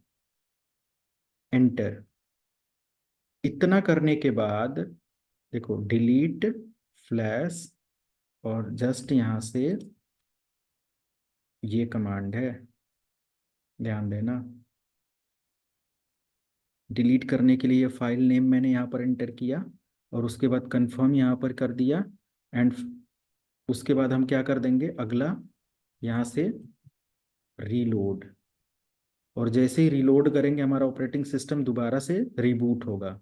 Speaker 2: एंटर। इतना करने के बाद देखो डिलीट फ्लैश, और जस्ट यहाँ से ये कमांड है, ध्यान देना। डिलीट करने के लिए ये फाइल नेम मैंने यहाँ पर एंटर किया और उसके बाद कंफर्म यहाँ पर कर दिया। एंड उसके बाद हम क्या कर देंगे, अगला यहाँ से रीलोड, और जैसे ही रीलोड करेंगे हमारा ऑपरेटिंग सिस्टम दोबारा से रिबूट होगा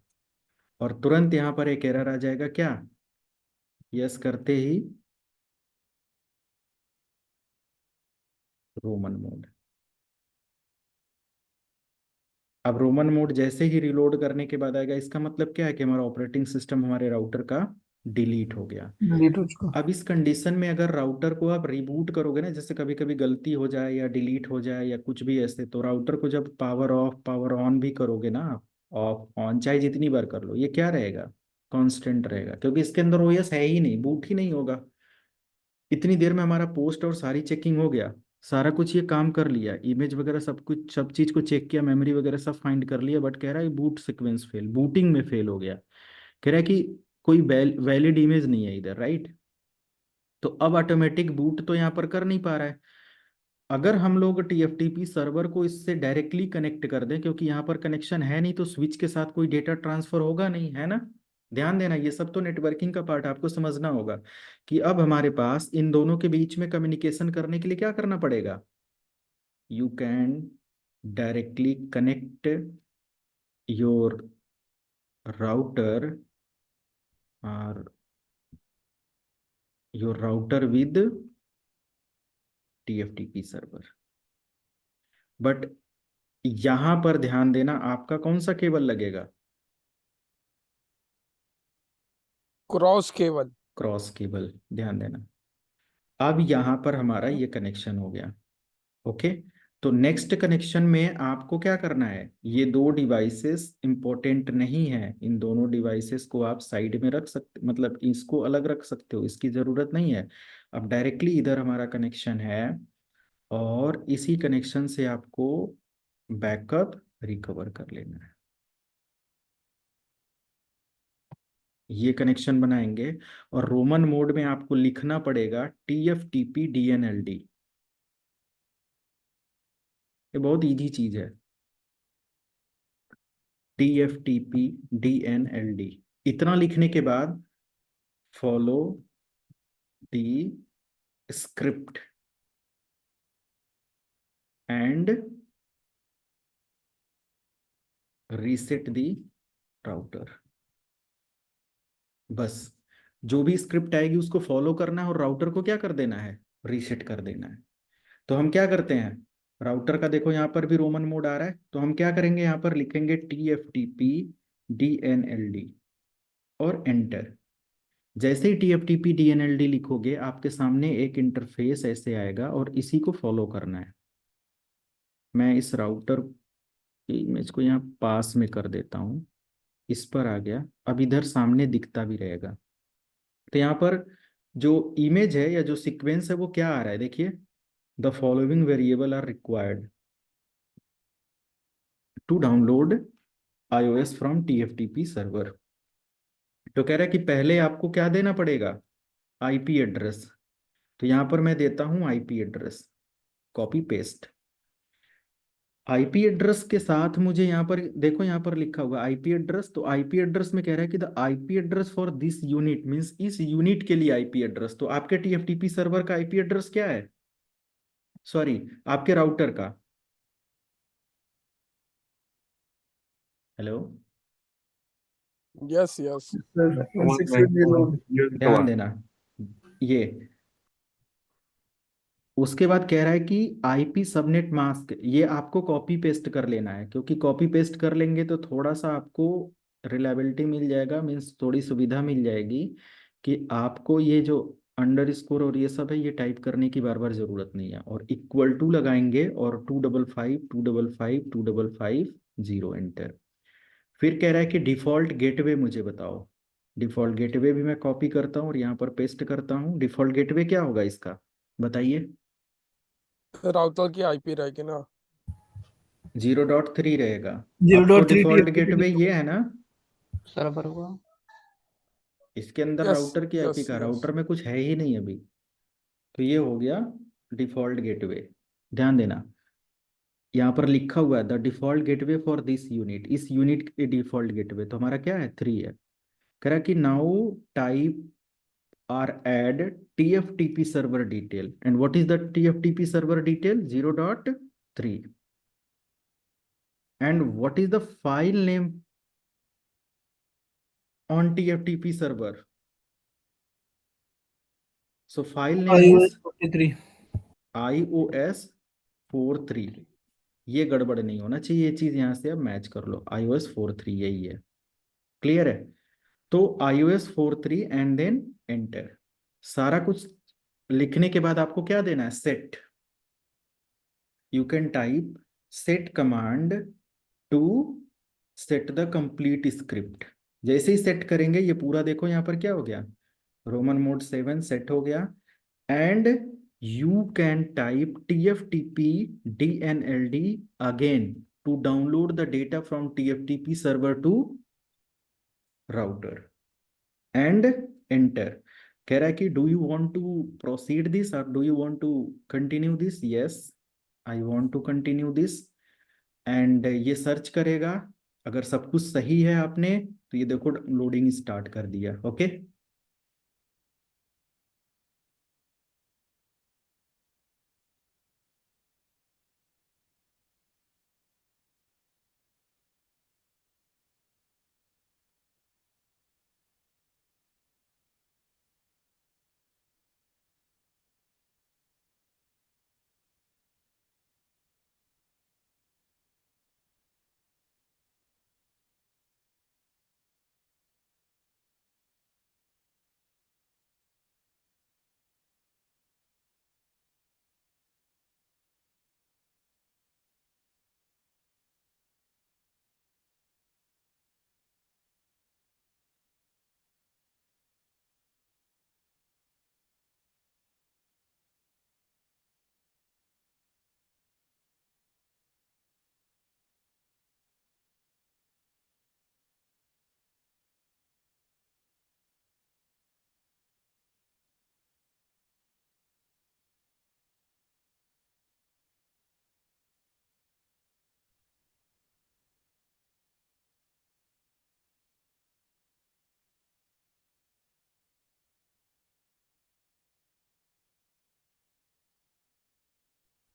Speaker 2: और तुरंत यहाँ पर एक एरर आ जाएगा, क्या, यस करते ही रोमन मोड। अब रोमन मोड जैसे ही रिलोड करने के बाद आएगा, इसका मतलब क्या है कि हमारा ऑपरेटिंग सिस्टम हमारे राउटर का डिलीट हो गया।
Speaker 7: डिलीट हो चुका।
Speaker 2: अब इस कंडीशन में अगर राउटर को आप रिबूट करोगे ना, जैसे कभी कभी गलती हो जाए या डिलीट हो जाए या कुछ भी ऐसे, तो राउटर को जब पावर ऑफ पावर ऑन भी करोगे ना आप, ऑफ ऑन चाहे जितनी बार कर लो, ये क्या रहेगा, कांस्टेंट रहेगा, क्योंकि इसके अंदर ओएस है ही नहीं, बूट ही नहीं होगा। इतनी देर में हमारा पोस्ट और सारी चेकिंग हो गया, सारा कुछ ये काम कर लिया, इमेज वगैरह सब कुछ, सब चीज को चेक किया, मेमोरी वगैरह सब फाइंड कर लिया, बट कह रहा है बूट सीक्वेंस फेल, बूटिंग में फेल हो गया। कह रहा है कि कोई वैलिड इमेज नहीं है इधर, राइट। तो अब ऑटोमेटिक बूट तो यहाँ पर कर नहीं पा रहा है। अगर हम लोग टीएफटीपी सर्वर को इससे डायरेक्टली कनेक्ट कर दें, क्योंकि यहाँ पर कनेक्शन है नहीं, तो स्विच के साथ कोई डेटा ट्रांसफर होगा नहीं, है ना। ध्यान देना, ये सब तो नेटवर्किंग का पार्ट आपको समझना होगा कि अब हमारे पास इन दोनों के बीच में कम्युनिकेशन करने के लिए क्या करना पड़ेगा, you can directly connect your router और your router with TFTP server. But यहां पर ध्यान देना, आपका कौन सा केबल लगेगा,
Speaker 1: क्रॉस केबल।
Speaker 2: क्रॉस केबल, ध्यान देना। अब यहां पर हमारा ये कनेक्शन हो गया, ओके। तो नेक्स्ट कनेक्शन में आपको क्या करना है, ये दो डिवाइसेस इंपॉर्टेंट नहीं है, इन दोनों डिवाइसेस को आप साइड में रख सकते, मतलब इसको अलग रख सकते हो, इसकी जरूरत नहीं है। अब डायरेक्टली इधर हमारा कनेक्शन है और इसी कनेक्शन से आपको बैकअप रिकवर कर लेना है। ये कनेक्शन बनाएंगे और रोमन मोड में आपको लिखना पड़ेगा TFTP DNLD। ये बहुत इजी चीज है, TFTP DNLD। इतना लिखने के बाद follow the script and reset the router. बस जो भी स्क्रिप्ट आएगी उसको फॉलो करना है और राउटर को क्या कर देना है, रीसेट कर देना है। तो हम क्या करते हैं, राउटर का देखो यहाँ पर भी रोमन मोड आ रहा है, तो हम क्या करेंगे, यहाँ पर लिखेंगे TFTP DNLD और एंटर। जैसे ही TFTP DNLD लिखोगे आपके सामने एक इंटरफेस ऐसे आएगा और इसी को फॉलो करना है। मैं इस राउटर की इमेज को यहाँ पास में कर देता हूँ, इस पर आ गया, अब इधर सामने दिखता भी रहेगा। तो यहाँ पर जो इमेज है या जो सीक्वेंस है वो क्या आ रहा है, देखिए, the following variable are required to download iOS from TFTP server. तो कह रहा है कि पहले आपको क्या देना पड़ेगा, IP एड्रेस। तो यहाँ पर मैं देता हूँ IP address, copy paste. IP address के साथ मुझे यहाँ पर देखो, यहाँ पर लिखा हुआ IP एड्रेस, तो IP एड्रेस में कह रहा है कि the IP address for this unit means इस यूनिट के लिए IP एड्रेस। तो आपके TFTP सर्वर का IP एड्रेस क्या है, सॉरी आपके राउटर का, hello,
Speaker 1: yes yes.
Speaker 5: Sir, 168 reload.
Speaker 2: ध्यान देना, ये उसके बाद कह रहा है कि आईपी सबनेट मास्क, ये आपको कॉपी पेस्ट कर लेना है, क्योंकि कॉपी पेस्ट कर लेंगे तो थोड़ा सा आपको रिलायबिलिटी मिल जाएगा, मीन्स थोड़ी सुविधा मिल जाएगी कि आपको ये जो अंडर स्कोर और ये सब है ये टाइप करने की बार बार जरूरत नहीं है। और इक्वल टू लगाएंगे और 255 255 255 0 एंटर। फिर कह रहा है कि डिफॉल्ट गेटवे मुझे बताओ। डिफॉल्ट गेटवे भी मैं कॉपी करता हूँ और यहाँ पर पेस्ट करता हूँ। डिफॉल्ट गेटवे क्या होगा इसका, बताइए।
Speaker 1: राउटर की आईपी रहेगी ना।
Speaker 2: 0.3 रहेगा।
Speaker 7: जीरो
Speaker 2: अब तो
Speaker 7: डॉट थ्री
Speaker 2: डिफॉल्ट गेटवे ये है ना,
Speaker 8: सर्वर हुआ।
Speaker 2: इसके अंदर
Speaker 1: यस
Speaker 2: राउटर की आईपी
Speaker 1: यस
Speaker 2: का,
Speaker 1: यस।
Speaker 2: राउटर में कुछ है ही नहीं अभी। तो ये हो गया डिफॉल्ट गेटवे। ध्यान देना, यहाँ पर लिखा हुआ है the default gateway for this unit, इस यूनिट के डिफॉल्ट गेटवे तो हमारा क्या है, 3 है। कह रहा है कि now type or add TFTP server detail. And what is the TFTP server detail? 0.3. And what is the file name on TFTP server? So file name
Speaker 7: iOS
Speaker 2: is
Speaker 7: 43
Speaker 2: iOS 43. ये गड़बड़ नहीं होना चाहिए, ये चीज यहां से अब मैच कर लो, iOS 43 यही है। क्लियर है? तो iOS 43 एंड देन एंटर। सारा कुछ लिखने के बाद आपको क्या देना है, set. You can type set command to set the complete script। जैसे ही सेट करेंगे ये पूरा देखो यहाँ पर क्या हो गया, रोमन मोड 7 सेट हो गया। And you can type TFTP DNLD again to download the data from TFTP server to router and enter. कह रहा है कि do you want to proceed this और do you want to continue this. Yes, I want to continue this. And ये सर्च करेगा, अगर सब कुछ सही है आपने तो ये देखो लोडिंग स्टार्ट कर दिया। Okay,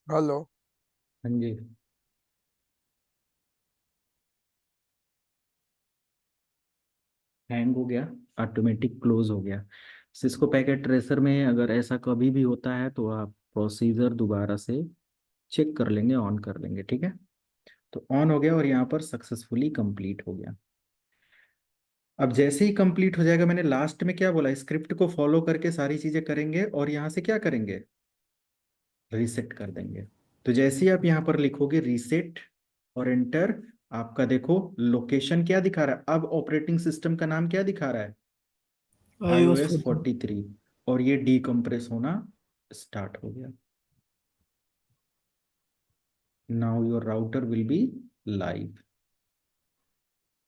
Speaker 1: hello.
Speaker 2: हाँ जी, हैंग हो गया, ऑटोमेटिक क्लोज हो गया। सिस्को पैकेट ट्रेसर में अगर ऐसा कभी भी होता है तो आप प्रोसीजर दोबारा से चेक कर लेंगे, ऑन कर लेंगे, ठीक है। तो ऑन हो गया और यहाँ पर सक्सेसफुली कंप्लीट हो गया। अब जैसे ही कंप्लीट हो जाएगा, मैंने लास्ट में क्या बोला, स्क्रिप्ट को फॉलो करके सारी चीजें करेंगे और यहाँ से क्या करेंगे, रीसेट कर देंगे। तो जैसे ही आप यहाँ पर लिखोगे रीसेट और एंटर, आपका देखो लोकेशन क्या दिखा रहा है, अब ऑपरेटिंग सिस्टम का नाम क्या दिखा रहा है,
Speaker 7: iOS
Speaker 2: iOS 43। और ये डीकम्प्रेस होना स्टार्ट हो गया। Now your router will be live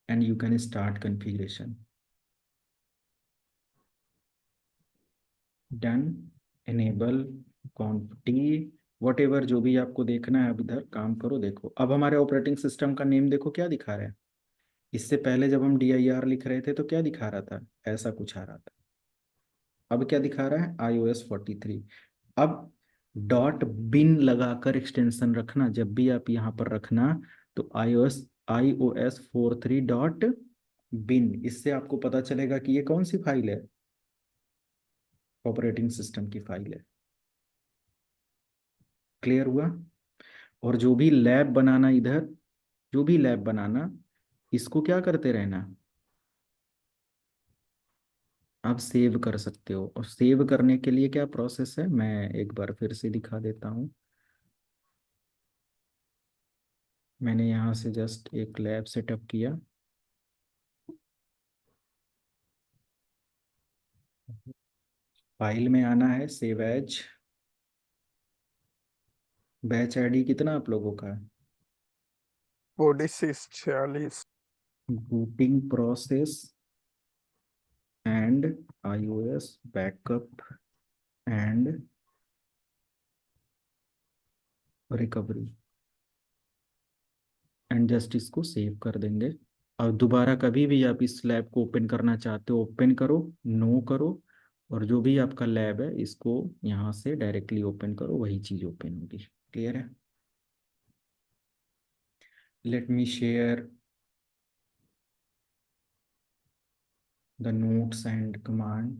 Speaker 2: and you can start configuration. Done, enable कॉन्फ what ever जो भी आपको देखना है, अब इधर काम करो। देखो अब हमारे ऑपरेटिंग सिस्टम का नेम देखो क्या दिखा रहा है। इससे पहले जब हम dir लिख रहे थे तो क्या दिखा रहा था, ऐसा कुछ आ रहा था। अब क्या दिखा रहा है, iOS 43। अब डॉट बिन लगाकर एक्सटेंशन रखना, जब भी आप यहाँ पर रखना तो iOS 43 डॉट बिन, इससे आपको पता चलेगा कि ये कौन सी फाइल है, ऑपरेटिंग सिस्टम की फाइल है। क्लियर हुआ? और जो भी लैब बनाना इधर, जो भी लैब बनाना, इसको क्या करते रहना, आप सेव कर सकते हो। और सेव करने के लिए क्या प्रोसेस है, मैं एक बार फिर से दिखा देता हूँ। मैंने यहाँ से जस्ट एक लैब सेटअप किया, फाइल में आना है, सेव एज, बैच आईडी कितना आप लोगों का है,
Speaker 1: 46
Speaker 2: booting process and iOS backup and recovery, and just इसको सेव कर देंगे। और दोबारा कभी भी आप इस लैब को ओपन करना चाहते हो, ओपन करो, नो करो, और जो भी आपका लैब है इसको यहाँ से डायरेक्टली ओपन करो, वही चीज़ ओपन होगी। क्लियर है? Let me share the notes and command